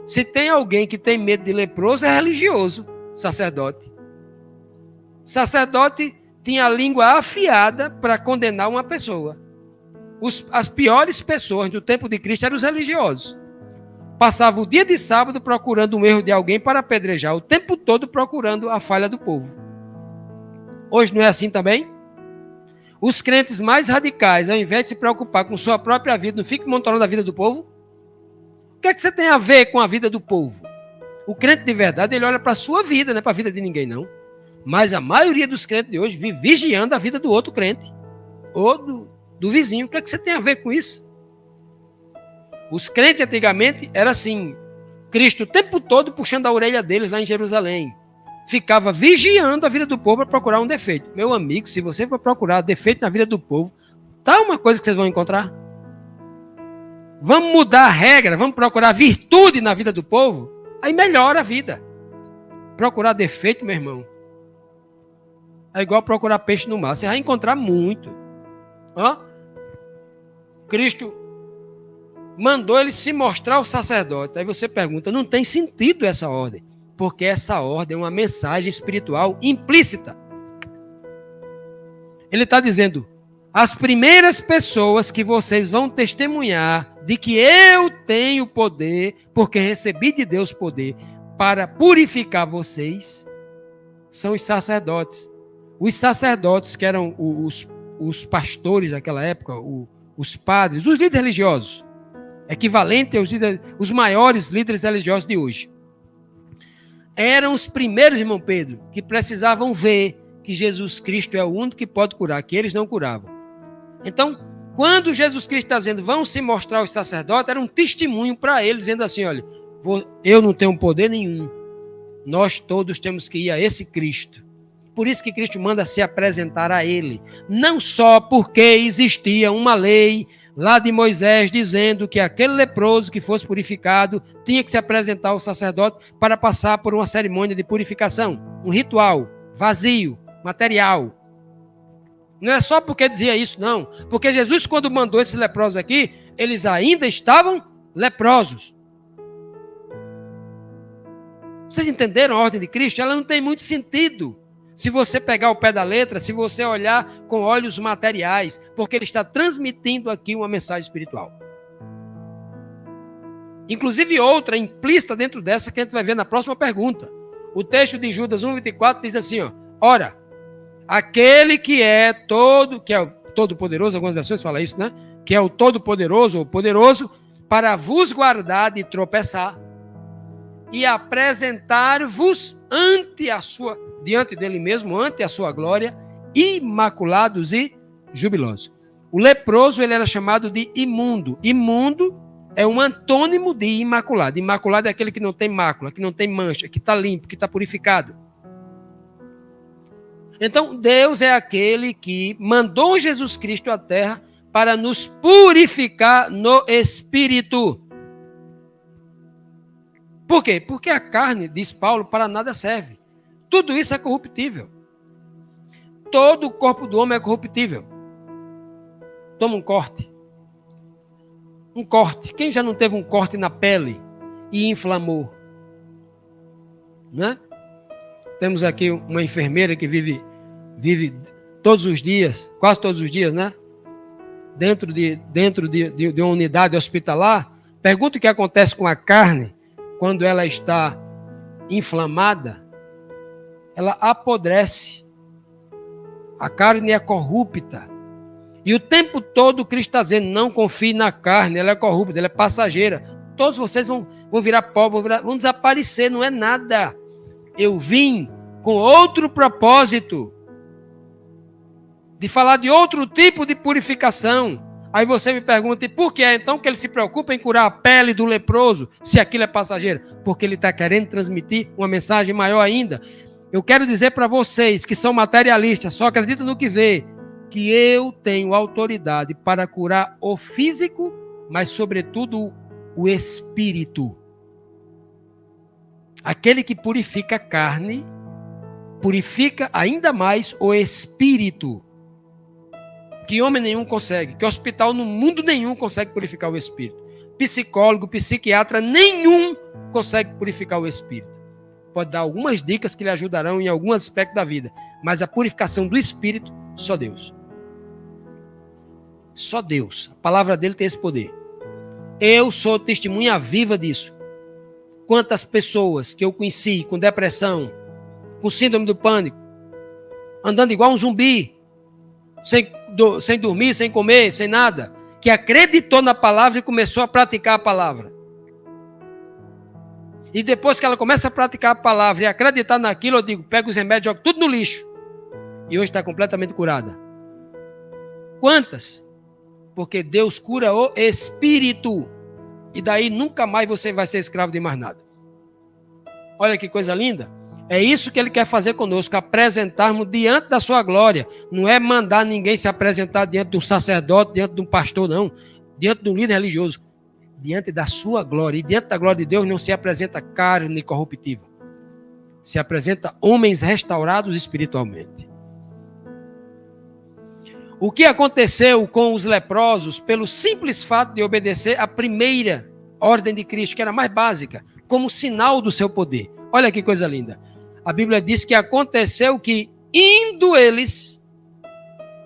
Se tem alguém que tem medo de leproso, é religioso, sacerdote. Sacerdote tinha a língua afiada para condenar uma pessoa. As piores pessoas do tempo de Cristo eram os religiosos. Passavam o dia de sábado procurando um erro de alguém para apedrejar, o tempo todo procurando a falha do povo. Hoje não é assim também? Os crentes mais radicais, ao invés de se preocupar com sua própria vida, não ficam monitorando a vida do povo? O que é que você tem a ver com a vida do povo? O crente de verdade, ele olha para a sua vida, não é para a vida de ninguém, não. Mas a maioria dos crentes de hoje vive vigiando a vida do outro crente. Ou do vizinho. O que é que você tem a ver com isso? Os crentes antigamente era assim. Cristo o tempo todo puxando a orelha deles lá em Jerusalém. Ficava vigiando a vida do povo para procurar um defeito. Meu amigo, se você for procurar defeito na vida do povo, tá uma coisa que vocês vão encontrar. Vamos mudar a regra, vamos procurar virtude na vida do povo, aí melhora a vida. Procurar defeito, meu irmão, é igual procurar peixe no mar. Você vai encontrar muito. Cristo mandou ele se mostrar ao sacerdote. Aí você pergunta, não tem sentido essa ordem. Porque essa ordem é uma mensagem espiritual implícita. Ele está dizendo, as primeiras pessoas que vocês vão testemunhar de que eu tenho poder, porque recebi de Deus poder, para purificar vocês, são os sacerdotes. Os sacerdotes, que eram os pastores daquela época, os padres, os líderes religiosos, equivalente aos maiores líderes religiosos de hoje. Eram os primeiros, irmão Pedro, que precisavam ver que Jesus Cristo é o único que pode curar, que eles não curavam. Então, quando Jesus Cristo está dizendo, vão se mostrar aos sacerdotes, era um testemunho para eles, dizendo assim, olha, eu não tenho poder nenhum, nós todos temos que ir a esse Cristo. Por isso que Cristo manda se apresentar a ele, não só porque existia uma lei lá de Moisés, dizendo que aquele leproso que fosse purificado tinha que se apresentar ao sacerdote para passar por uma cerimônia de purificação, um ritual vazio, material. Não é só porque dizia isso, não. Porque Jesus, quando mandou esses leprosos aqui, eles ainda estavam leprosos. Vocês entenderam a ordem de Cristo? Ela não tem muito sentido se você pegar o pé da letra, se você olhar com olhos materiais, porque ele está transmitindo aqui uma mensagem espiritual. Inclusive outra implícita dentro dessa que a gente vai ver na próxima pergunta. O texto de Judas 1:24 diz assim, ora, aquele que é todo-poderoso, algumas versões falam isso, né? Que é o todo-poderoso ou poderoso para vos guardar de tropeçar e apresentar-vos diante dele mesmo, ante a sua glória, imaculados e jubilosos. O leproso, ele era chamado de imundo. Imundo é um antônimo de imaculado. Imaculado é aquele que não tem mácula, que não tem mancha, que está limpo, que está purificado. Então, Deus é aquele que mandou Jesus Cristo à terra para nos purificar no Espírito. Por quê? Porque a carne, diz Paulo, para nada serve. Tudo isso é corruptível. Todo o corpo do homem é corruptível. Toma um corte. Um corte. Quem já não teve um corte na pele e inflamou? Né? Temos aqui uma enfermeira que vive todos os dias, quase todos os dias, né? Dentro de uma unidade hospitalar. Pergunta o que acontece com a carne quando ela está inflamada. Ela apodrece. A carne é corrupta. E o tempo todo Cristo está dizendo, não confie na carne, ela é corrupta, ela é passageira. Todos vocês vão virar pó, vão desaparecer, não é nada. Eu vim com outro propósito, de falar de outro tipo de purificação. Aí você me pergunta, e por que é então que ele se preocupa em curar a pele do leproso, se aquilo é passageiro? Porque ele está querendo transmitir uma mensagem maior ainda. Eu quero dizer para vocês que são materialistas, só acreditam no que vê, que eu tenho autoridade para curar o físico, mas sobretudo o espírito. Aquele que purifica a carne, purifica ainda mais o espírito. Que homem nenhum consegue, que hospital no mundo nenhum consegue purificar o espírito. Psicólogo, psiquiatra, nenhum consegue purificar o espírito. Pode dar algumas dicas que lhe ajudarão em algum aspecto da vida, mas a purificação do espírito, só Deus. Só Deus. A palavra dele tem esse poder. Eu sou testemunha viva disso. Quantas pessoas que eu conheci com depressão, com síndrome do pânico, andando igual um zumbi, sem dormir, sem comer, sem nada, que acreditou na palavra e começou a praticar a palavra. E depois que ela começa a praticar a palavra e acreditar naquilo, eu digo, pega os remédios, joga tudo no lixo. E hoje está completamente curada. Quantas? Porque Deus cura o espírito. E daí nunca mais você vai ser escravo de mais nada. Olha que coisa linda. É isso que ele quer fazer conosco, apresentarmos diante da sua glória. Não é mandar ninguém se apresentar diante de um sacerdote, diante de um pastor, não. Diante de um líder religioso. Diante da sua glória. E diante da glória de Deus não se apresenta carne corruptível. Se apresenta homens restaurados espiritualmente. O que aconteceu com os leprosos pelo simples fato de obedecer à primeira ordem de Cristo, que era mais básica, como sinal do seu poder. Olha que coisa linda. A Bíblia diz que aconteceu que, indo eles,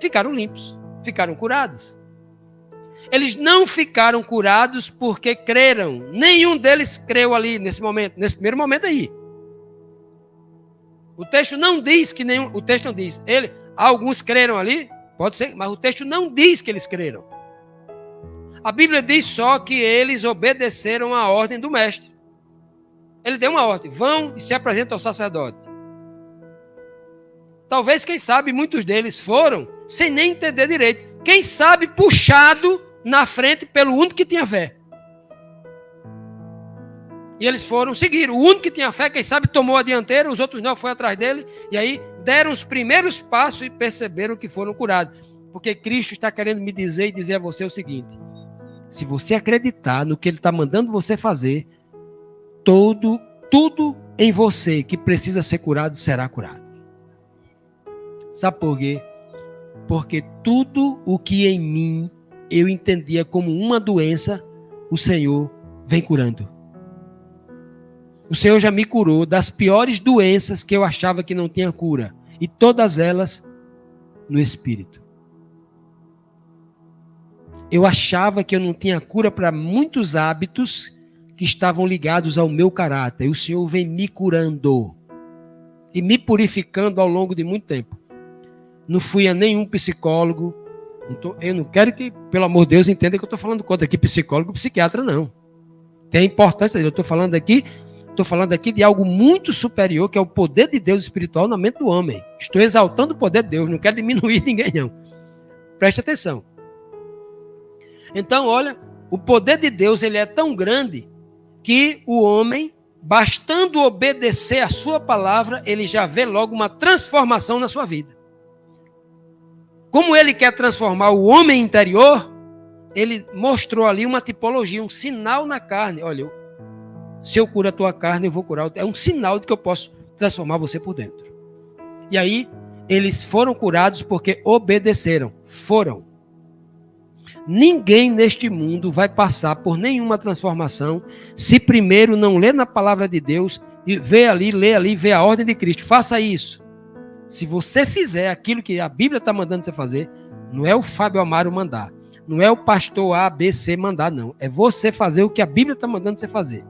ficaram limpos, ficaram curados. Eles não ficaram curados porque creram. Nenhum deles creu ali nesse momento, nesse primeiro momento aí. O texto não diz que nenhum. O texto não diz. Alguns creram ali, pode ser, mas o texto não diz que eles creram. A Bíblia diz só que eles obedeceram à ordem do mestre. Ele deu uma ordem, vão e se apresentam ao sacerdote. Talvez, quem sabe, muitos deles foram sem nem entender direito. Quem sabe, puxado na frente pelo único que tinha fé. E eles foram seguir. O único que tinha fé, quem sabe, tomou a dianteira, os outros não, foi atrás dele. E aí deram os primeiros passos e perceberam que foram curados. Porque Cristo está querendo me dizer e dizer a você o seguinte: se você acreditar no que Ele está mandando você fazer, tudo em você que precisa ser curado, será curado. Sabe por quê? Porque tudo o que em mim eu entendia como uma doença, o Senhor vem curando. O Senhor já me curou das piores doenças que eu achava que não tinha cura. E todas elas no Espírito. Eu achava que eu não tinha cura para muitos hábitos que estavam ligados ao meu caráter. E o Senhor vem me curando e me purificando ao longo de muito tempo. Não fui a nenhum psicólogo. Eu não quero que, pelo amor de Deus, entenda que eu estou falando contra aqui psicólogo e psiquiatra, não. Tem importância. Eu estou falando aqui de algo muito superior, que é o poder de Deus espiritual na mente do homem. Estou exaltando o poder de Deus, não quero diminuir ninguém, não. Preste atenção. Então, olha, o poder de Deus, ele é tão grande que o homem, bastando obedecer a sua palavra, ele já vê logo uma transformação na sua vida. Como ele quer transformar o homem interior, ele mostrou ali uma tipologia, um sinal na carne. Olha, se eu curo a tua carne, eu vou curar. É um sinal de que eu posso transformar você por dentro. E aí, eles foram curados porque obedeceram. Foram. Ninguém neste mundo vai passar por nenhuma transformação se primeiro não ler na palavra de Deus e lê ali, vê a ordem de Cristo. Faça isso. Se você fizer aquilo que a Bíblia está mandando você fazer, não é o Fábio Amaro mandar. Não é o pastor A, B, C mandar, não. É você fazer o que a Bíblia está mandando você fazer.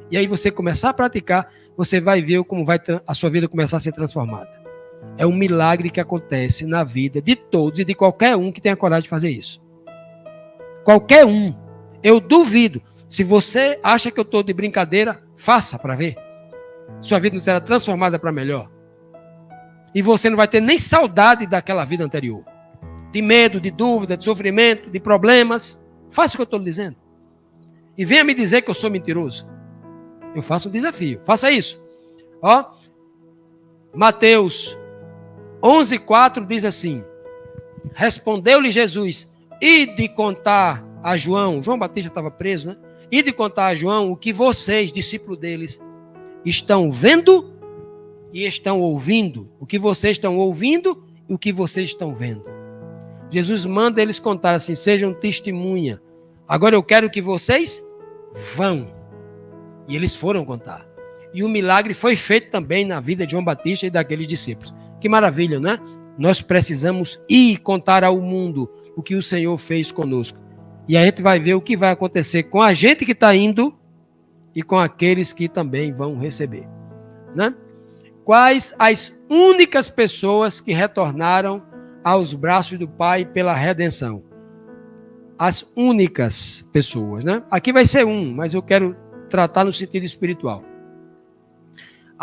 E aí você começar a praticar, você vai ver como vai a sua vida começar a ser transformada. É um milagre que acontece na vida de todos e de qualquer um que tenha coragem de fazer isso. Qualquer um. Eu duvido. Se você acha que eu estou de brincadeira, faça para ver. Sua vida não será transformada para melhor. E você não vai ter nem saudade daquela vida anterior. De medo, de dúvida, de sofrimento, de problemas. Faça o que eu estou lhe dizendo. E venha me dizer que eu sou mentiroso. Eu faço um desafio. Faça isso. Ó, Mateus 11:4 diz assim: respondeu-lhe Jesus: ide contar a João. João Batista estava preso, né? Ide contar a João o que vocês, discípulos deles, estão vendo e estão ouvindo. O que vocês estão ouvindo e o que vocês estão vendo. Jesus manda eles contar assim: sejam testemunha. Agora eu quero que vocês vão. E eles foram contar. E o milagre foi feito também na vida de João Batista e daqueles discípulos. Que maravilha, né? Nós precisamos ir contar ao mundo o que o Senhor fez conosco. E a gente vai ver o que vai acontecer com a gente que está indo e com aqueles que também vão receber. Né? Quais as únicas pessoas que retornaram aos braços do Pai pela redenção? As únicas pessoas. Né? Aqui vai ser mas eu quero tratar no sentido espiritual.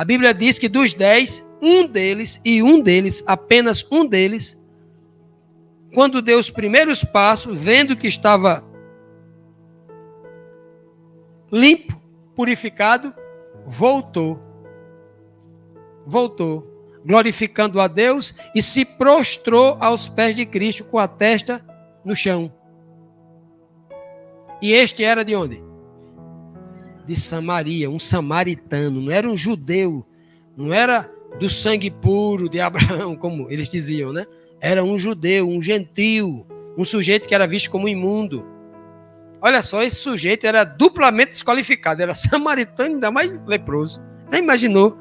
A Bíblia diz que dos 10, apenas um deles, quando deu os primeiros passos, vendo que estava limpo, purificado, voltou, glorificando a Deus e se prostrou aos pés de Cristo com a testa no chão. E este era de onde? De Samaria, um samaritano, não era um judeu, não era do sangue puro de Abraão, como eles diziam, né? Era um judeu, um gentil, um sujeito que era visto como imundo. Olha só, esse sujeito era duplamente desqualificado, era samaritano, ainda mais leproso. Já imaginou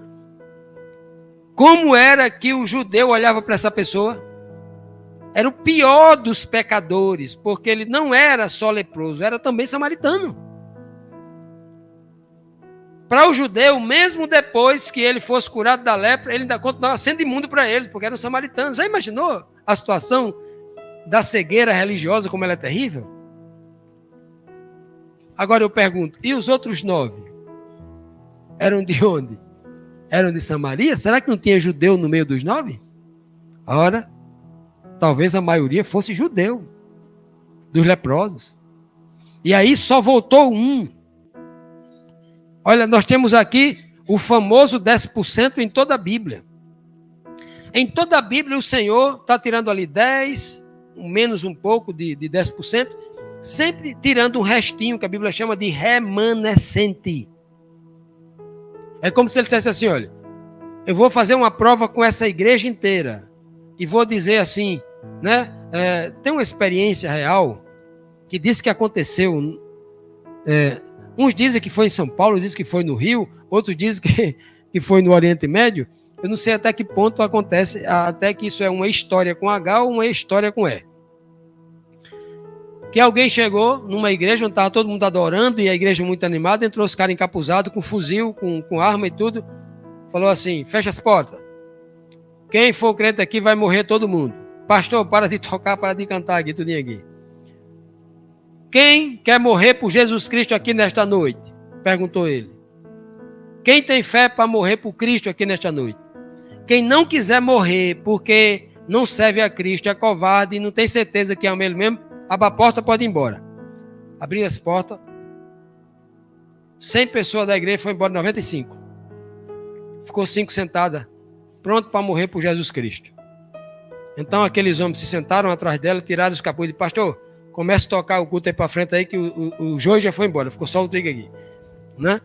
como era que o judeu olhava para essa pessoa? Era o pior dos pecadores, porque ele não era só leproso, era também samaritano. Para o judeu, mesmo depois que ele fosse curado da lepra, ele ainda continuava sendo imundo para eles, porque eram samaritanos. Já imaginou a situação da cegueira religiosa, como ela é terrível? Agora eu pergunto, e os outros 9? Eram de onde? Eram de Samaria? Será que não tinha judeu no meio dos 9? Ora, talvez a maioria fosse judeu, dos leprosos. E aí só voltou um. Olha, nós temos aqui o famoso 10% em toda a Bíblia. Em toda a Bíblia o Senhor está tirando ali 10, menos um pouco de 10%, sempre tirando um restinho que a Bíblia chama de remanescente. É como se ele dissesse assim, olha, eu vou fazer uma prova com essa igreja inteira e vou dizer assim, né? Tem uma experiência real que diz que aconteceu. Uns dizem que foi em São Paulo, dizem que foi no Rio, outros dizem que foi no Oriente Médio. Eu não sei até que ponto acontece, até que isso é uma história com H ou uma história com E. Que alguém chegou numa igreja onde estava todo mundo adorando e a igreja muito animada, entrou os caras encapuzados, com fuzil, com arma e tudo, falou assim, fecha as portas. Quem for crente aqui vai morrer todo mundo. Pastor, para de tocar, para de cantar aqui, tudo aqui. Quem quer morrer por Jesus Cristo aqui nesta noite? Perguntou ele. Quem tem fé para morrer por Cristo aqui nesta noite? Quem não quiser morrer porque não serve a Cristo, é covarde e não tem certeza que ama ele mesmo, abre a porta, pode ir embora. Abri as portas. 100 pessoas da igreja foram embora, 95. Ficou 5 sentadas, pronto para morrer por Jesus Cristo. Então aqueles homens se sentaram atrás dela, tiraram os capuz de pastor, começa a tocar o culto aí para frente aí que o João já foi embora, ficou só o trigo aqui, né?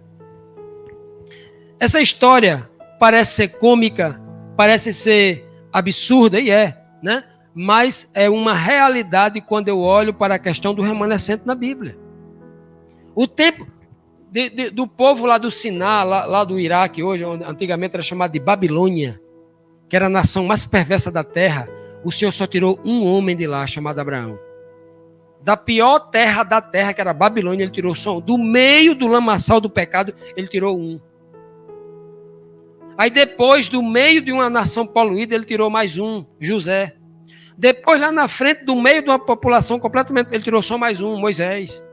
Essa história parece ser cômica, parece ser absurda, e né? Mas é uma realidade quando eu olho para a questão do remanescente na Bíblia. O tempo do povo lá do Siná, lá do Iraque, hoje, onde antigamente era chamado de Babilônia, que era a nação mais perversa da terra, o Senhor só tirou um homem de lá, chamado Abraão. Da pior terra da terra, que era a Babilônia, ele tirou só um. Do meio do lamaçal do pecado, ele tirou um. Aí depois, do meio de uma nação poluída, ele tirou mais um, José. Depois, lá na frente, do meio de uma população completamente, ele tirou só mais um, Moisés.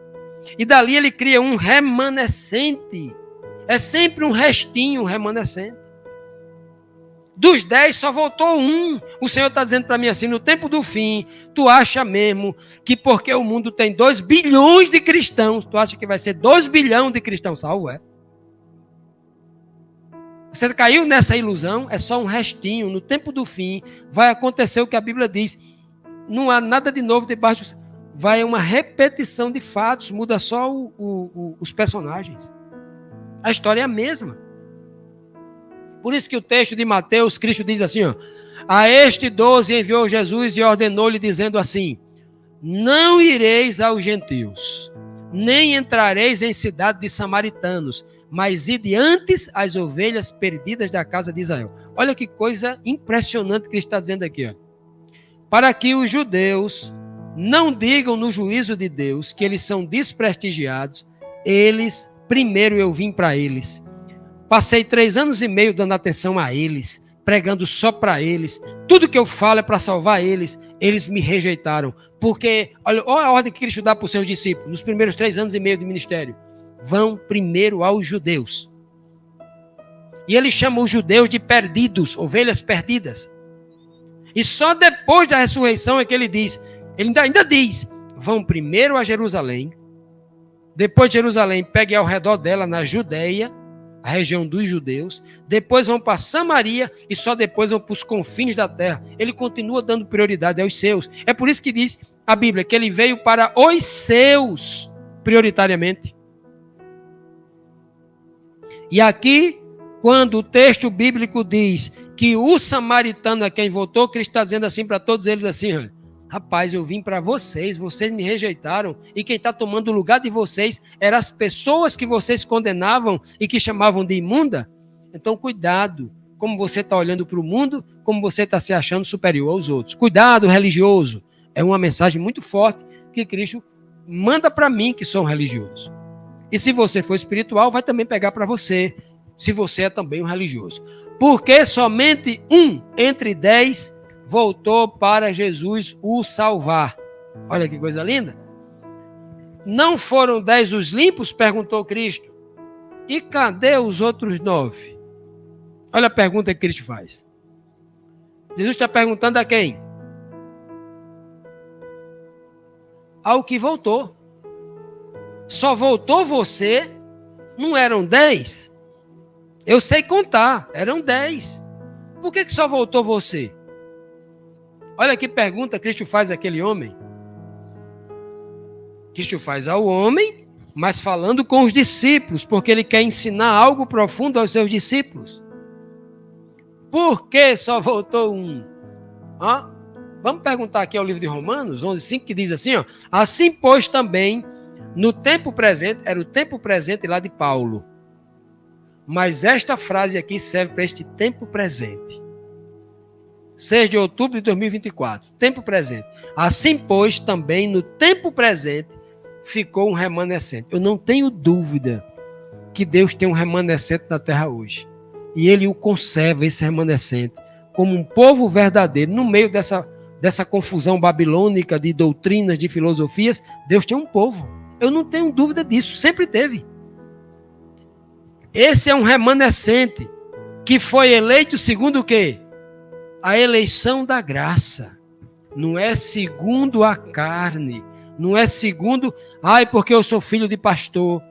E dali ele cria um remanescente. É sempre um restinho, um remanescente. Dos 10 só voltou um. O Senhor está dizendo para mim assim, no tempo do fim, tu acha mesmo que porque o mundo tem 2 bilhões de cristãos, tu acha que vai ser 2 bilhões de cristãos salvos? Você caiu nessa ilusão, é só um restinho. No tempo do fim, vai acontecer o que a Bíblia diz. Não há nada de novo debaixo. Vai uma repetição de fatos, muda só os personagens. A história é a mesma. Por isso que o texto de Mateus, Cristo diz assim, ó, a este 12 enviou Jesus e ordenou-lhe dizendo assim, não ireis aos gentios, nem entrareis em cidade de samaritanos, mas ide antes as ovelhas perdidas da casa de Israel. Olha que coisa impressionante que ele está dizendo aqui, ó. Para que os judeus não digam no juízo de Deus que eles são desprestigiados, primeiro eu vim para eles. Passei 3 anos e meio dando atenção a eles, pregando só para eles. Tudo que eu falo é para salvar eles. Eles me rejeitaram. Porque, olha a ordem que Cristo dá para os seus discípulos, nos primeiros 3 anos e meio de ministério. Vão primeiro aos judeus. E ele chama os judeus de perdidos, ovelhas perdidas. E só depois da ressurreição é que ele diz, ele ainda diz, vão primeiro a Jerusalém, depois de Jerusalém peguem ao redor dela na Judeia, a região dos judeus, depois vão para Samaria e só depois vão para os confins da terra. Ele continua dando prioridade aos seus. É por isso que diz a Bíblia que ele veio para os seus, prioritariamente. E aqui, quando o texto bíblico diz que o samaritano é quem voltou, Cristo está dizendo assim para todos eles assim, rapaz, eu vim para vocês, vocês me rejeitaram, e quem está tomando o lugar de vocês eram as pessoas que vocês condenavam e que chamavam de imunda. Então, cuidado, como você está olhando para o mundo, como você está se achando superior aos outros. Cuidado, religioso. É uma mensagem muito forte que Cristo manda para mim, que sou um religioso. E se você for espiritual, vai também pegar para você, se você é também um religioso. Porque somente um entre 10 voltou para Jesus o salvar. Olha que coisa linda. Não foram 10 os limpos? Perguntou Cristo. E cadê os outros 9? Olha a pergunta que Cristo faz. Jesus está perguntando a quem? Ao que voltou. Só voltou você? Não eram 10? Eu sei contar, eram 10. Por que só voltou você? Olha que pergunta Cristo faz àquele homem. Cristo faz ao homem, mas falando com os discípulos, porque ele quer ensinar algo profundo aos seus discípulos. Por que só voltou um? Vamos perguntar aqui ao livro de Romanos 11:5, que diz assim, assim pois também, no tempo presente, era o tempo presente lá de Paulo, mas esta frase aqui serve para este tempo presente. 6 de outubro de 2024, tempo presente. Assim, pois, também no tempo presente ficou um remanescente. Eu não tenho dúvida que Deus tem um remanescente na terra hoje. E Ele o conserva, esse remanescente, como um povo verdadeiro. No meio dessa confusão babilônica de doutrinas, de filosofias, Deus tem um povo. Eu não tenho dúvida disso, sempre teve. Esse é um remanescente que foi eleito segundo o quê? A eleição da graça. Não é segundo a carne. Não é segundo, porque eu sou filho de pastor.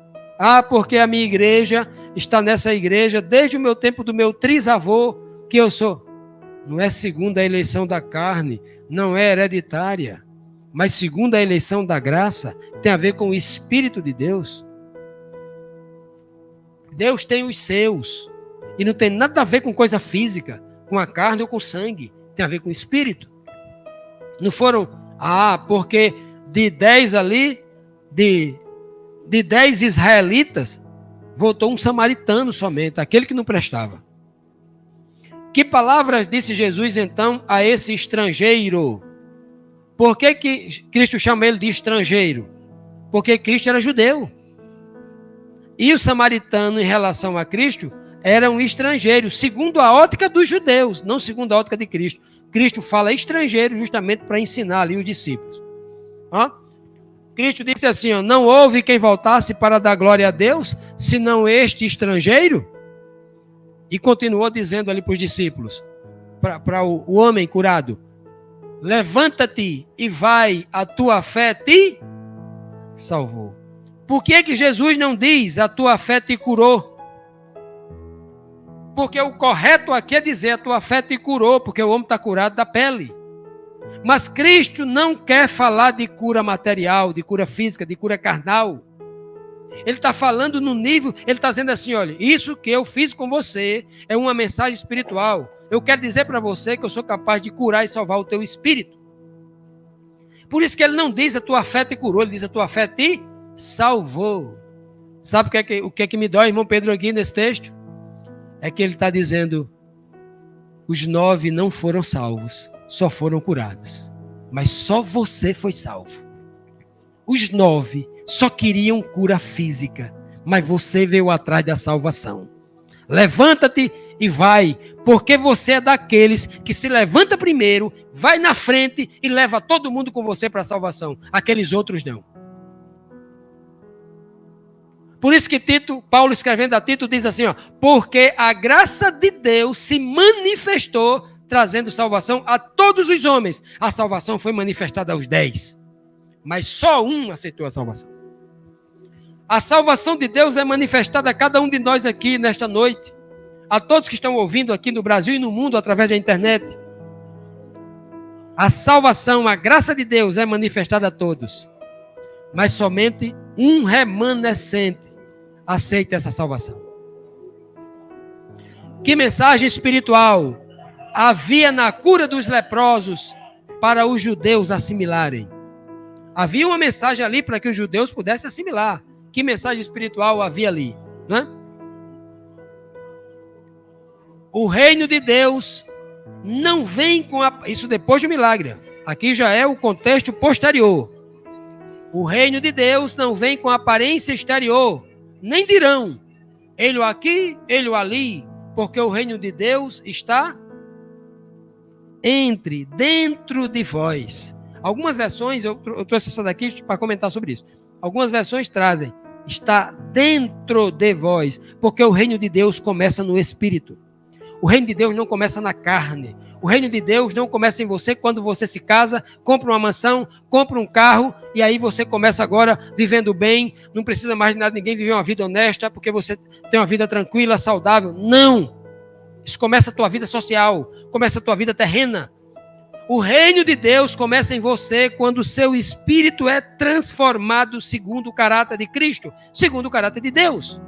Porque a minha igreja está nessa igreja desde o meu tempo do meu trisavô, que eu sou. Não é segundo a eleição da carne, não é hereditária. Mas segundo a eleição da graça, tem a ver com o Espírito de Deus. Deus tem os seus. E não tem nada a ver com coisa física, com a carne ou com o sangue. Tem a ver com o Espírito. Não foram, porque de 10 ali, de 10 israelitas, voltou um samaritano somente, aquele que não prestava. Que palavras disse Jesus então a esse estrangeiro? Por que Cristo chama ele de estrangeiro? Porque Cristo era judeu. E o samaritano, em relação a Cristo, era um estrangeiro, segundo a ótica dos judeus, não segundo a ótica de Cristo. Cristo fala estrangeiro justamente para ensinar ali os discípulos. Cristo disse assim, não houve quem voltasse para dar glória a Deus, senão este estrangeiro. E continuou dizendo ali para os discípulos, para o homem curado, levanta-te e vai, a tua fé te salvou. Por que Jesus não diz, a tua fé te curou? Porque o correto aqui é dizer, a tua fé te curou, porque o homem está curado da pele. Mas Cristo não quer falar de cura material, de cura física, de cura carnal. Ele está falando no nível, ele está dizendo assim, olha, isso que eu fiz com você é uma mensagem espiritual. Eu quero dizer para você que eu sou capaz de curar e salvar o teu espírito. Por isso que ele não diz a tua fé te curou, ele diz a tua fé te salvou. Sabe o que é que me dói, irmão Pedro, aqui nesse texto? É que ele está dizendo, os 9 não foram salvos, só foram curados. Mas só você foi salvo. Os 9 só queriam cura física, mas você veio atrás da salvação. Levanta-te e vai, porque você é daqueles que se levanta primeiro, vai na frente e leva todo mundo com você para a salvação. Aqueles outros não. Por isso que Paulo escrevendo a Tito diz assim, ó, porque a graça de Deus se manifestou trazendo salvação a todos os homens. A salvação foi manifestada aos 10, mas só um aceitou a salvação. A salvação de Deus é manifestada a cada um de nós aqui nesta noite, a todos que estão ouvindo aqui no Brasil e no mundo através da internet. A salvação, a graça de Deus é manifestada a todos, mas somente um remanescente aceita essa salvação. Que mensagem espiritual havia na cura dos leprosos para os judeus assimilarem? Havia uma mensagem ali para que os judeus pudessem assimilar. Que mensagem espiritual havia ali, né? O reino de Deus não vem com isso depois do milagre. Aqui já é o contexto posterior. O reino de Deus não vem com aparência exterior, nem dirão, ele aqui, ele ali, porque o reino de Deus está dentro de vós. Algumas versões, eu trouxe essa daqui para comentar sobre isso. Algumas versões trazem, está dentro de vós, porque o reino de Deus começa no Espírito. O reino de Deus não começa na carne. O reino de Deus não começa em você quando você se casa, compra uma mansão, compra um carro, e aí você começa agora vivendo bem, não precisa mais de nada, ninguém viver uma vida honesta, porque você tem uma vida tranquila, saudável. Não! Isso começa a tua vida social, começa a tua vida terrena. O reino de Deus começa em você quando o seu espírito é transformado segundo o caráter de Cristo, segundo o caráter de Deus.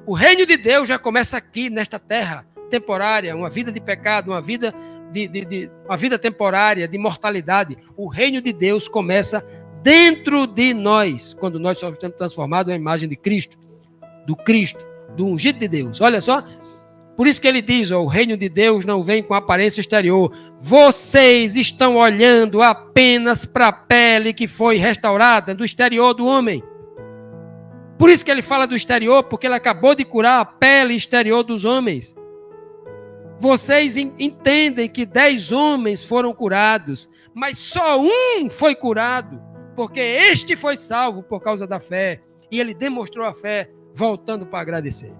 O reino de Deus já começa aqui, nesta terra temporária, uma vida de pecado, uma vida temporária, de mortalidade. O reino de Deus começa dentro de nós, quando nós somos transformados à imagem de Cristo, do ungido de Deus. Olha só, por isso que ele diz, ó, o reino de Deus não vem com aparência exterior. Vocês estão olhando apenas para a pele que foi restaurada do exterior do homem. Por isso que ele fala do exterior, porque ele acabou de curar a pele exterior dos homens. Vocês entendem que 10 homens foram curados, mas só um foi curado, porque este foi salvo por causa da fé. E ele demonstrou a fé, voltando para agradecer.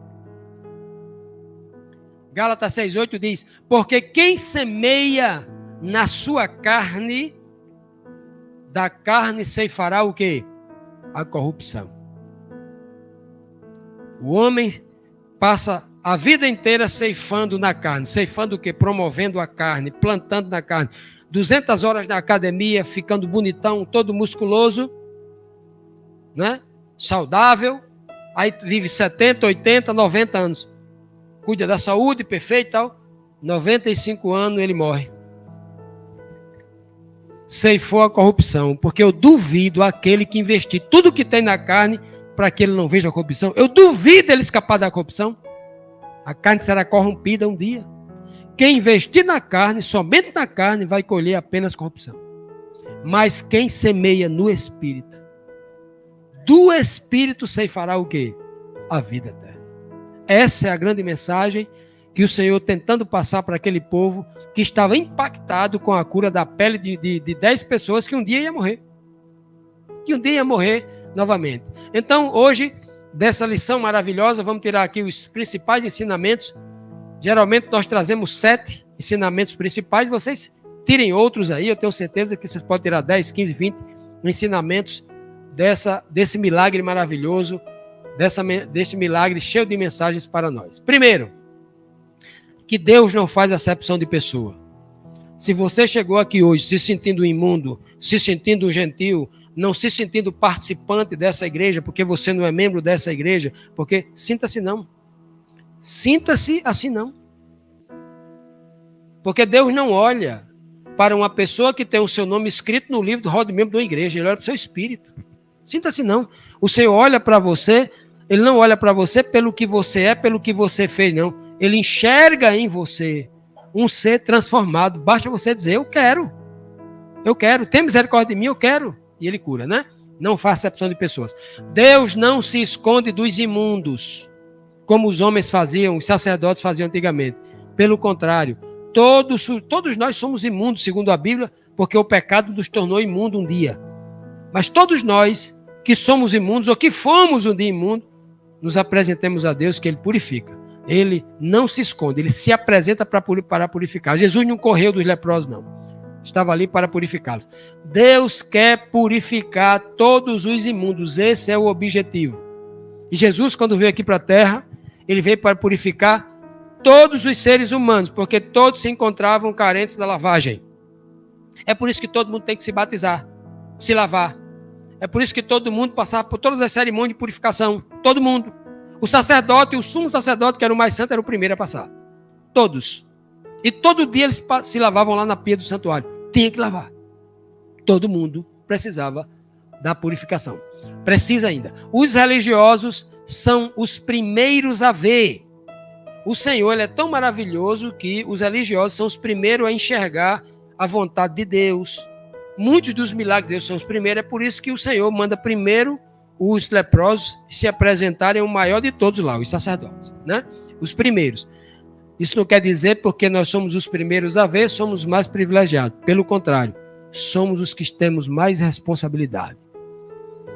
Gálatas 6,8 diz, porque quem semeia na sua carne, da carne ceifará o quê? A corrupção. O homem passa a vida inteira ceifando na carne. Ceifando o quê? Promovendo a carne, plantando na carne. 200 horas na academia, ficando bonitão, todo musculoso, né? Saudável. Aí vive 70, 80, 90 anos. Cuida da saúde, perfeito e tal. 95 anos ele morre. Ceifou a corrupção. Porque eu duvido aquele que investir tudo que tem na carne para que ele não veja a corrupção. Eu duvido ele escapar da corrupção. A carne será corrompida um dia. Quem investir na carne, somente na carne, vai colher apenas corrupção. Mas quem semeia no Espírito, do Espírito ceifará o quê? A vida eterna. Essa é a grande mensagem que o Senhor tentando passar para aquele povo que estava impactado com a cura da pele de 10 pessoas que um dia ia morrer. Que um dia ia morrer novamente. Então, hoje, dessa lição maravilhosa, vamos tirar aqui os principais ensinamentos. Geralmente, nós trazemos 7 ensinamentos principais. Vocês tirem outros aí. Eu tenho certeza que vocês podem tirar 10, 15, 20 ensinamentos desse milagre maravilhoso, desse milagre cheio de mensagens para nós. Primeiro, que Deus não faz acepção de pessoa. Se você chegou aqui hoje se sentindo imundo, se sentindo gentil, não se sentindo participante dessa igreja, porque você não é membro dessa igreja, porque sinta-se não. Sinta-se assim não. Porque Deus não olha para uma pessoa que tem o seu nome escrito no livro do rol de membro de uma igreja, Ele olha para o seu espírito. Sinta-se não. O Senhor olha para você, Ele não olha para você pelo que você é, pelo que você fez, não. Ele enxerga em você um ser transformado. Basta você dizer, eu quero, tem misericórdia de mim, eu quero. E ele cura, né? Não faz acepção de pessoas. Deus não se esconde dos imundos, como os homens faziam, os sacerdotes faziam antigamente. Pelo contrário, todos nós somos imundos, segundo a Bíblia, porque o pecado nos tornou imundo um dia. Mas todos nós que somos imundos ou que fomos um dia imundos, nos apresentemos a Deus, que Ele purifica. Ele não se esconde, Ele se apresenta para purificar. Jesus não correu dos leprosos, não. Estava ali para purificá-los. Deus quer purificar todos os imundos. Esse é o objetivo. E Jesus, quando veio aqui para a terra, Ele veio para purificar todos os seres humanos, porque todos se encontravam carentes da lavagem. É por isso que todo mundo tem que se batizar, se lavar. É por isso que todo mundo passava por todas as cerimônias de purificação. Todo mundo. O sacerdote, o sumo sacerdote, que era o mais santo, era o primeiro a passar. Todos. E todo dia eles se lavavam lá na pia do santuário. Tinha que lavar. Todo mundo precisava da purificação. Precisa ainda. Os religiosos são os primeiros a ver. O Senhor, Ele é tão maravilhoso que os religiosos são os primeiros a enxergar a vontade de Deus. Muitos dos milagres de Deus são os primeiros. É por isso que o Senhor manda primeiro os leprosos se apresentarem o maior de todos lá, os sacerdotes, né? Os primeiros. Isso não quer dizer porque nós somos os primeiros a ver, somos mais privilegiados. Pelo contrário, somos os que temos mais responsabilidade.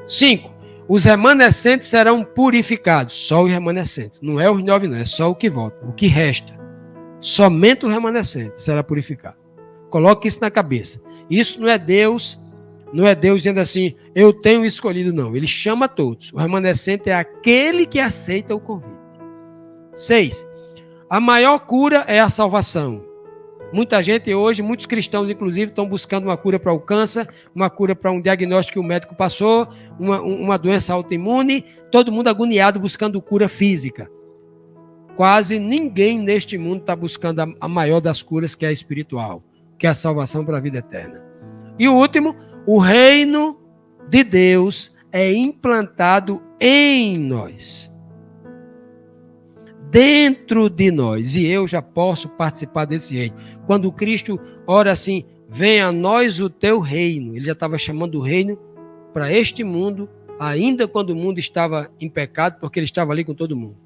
5. Os remanescentes serão purificados. Só os remanescentes. Não é os 9, não. É só o que volta. O que resta. Somente o remanescente será purificado. Coloque isso na cabeça. Isso não é Deus dizendo assim, eu tenho escolhido, não. Ele chama todos. O remanescente é aquele que aceita o convite. 6. A maior cura é a salvação. Muita gente hoje, muitos cristãos inclusive, estão buscando uma cura para o câncer, uma cura para um diagnóstico que o médico passou, uma doença autoimune, todo mundo agoniado buscando cura física. Quase ninguém neste mundo está buscando a maior das curas, que é a espiritual, que é a salvação para a vida eterna. E o último, o reino de Deus é implantado em nós. Dentro de nós, e eu já posso participar desse reino. Quando Cristo ora assim, venha a nós o teu reino, ele já estava chamando o reino para este mundo, ainda quando o mundo estava em pecado, porque ele estava ali com todo mundo.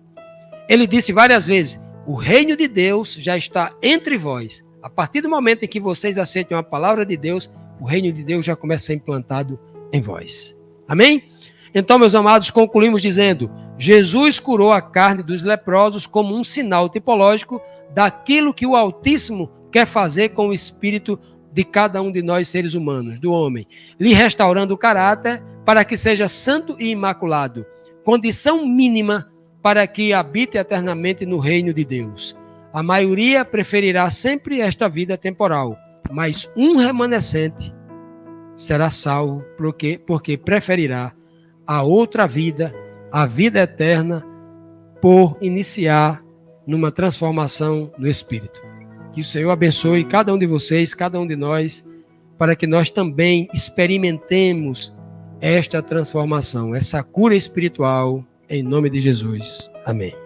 Ele disse várias vezes, o reino de Deus já está entre vós. A partir do momento em que vocês aceitam a palavra de Deus, o reino de Deus já começa a ser implantado em vós. Amém? Então, meus amados, concluímos dizendo, Jesus curou a carne dos leprosos como um sinal tipológico daquilo que o Altíssimo quer fazer com o espírito de cada um de nós seres humanos, do homem, lhe restaurando o caráter para que seja santo e imaculado, condição mínima para que habite eternamente no reino de Deus. A maioria preferirá sempre esta vida temporal, mas um remanescente será salvo porque preferirá a outra vida, a vida eterna, por iniciar numa transformação no Espírito. Que o Senhor abençoe cada um de vocês, cada um de nós, para que nós também experimentemos esta transformação, essa cura espiritual, em nome de Jesus. Amém.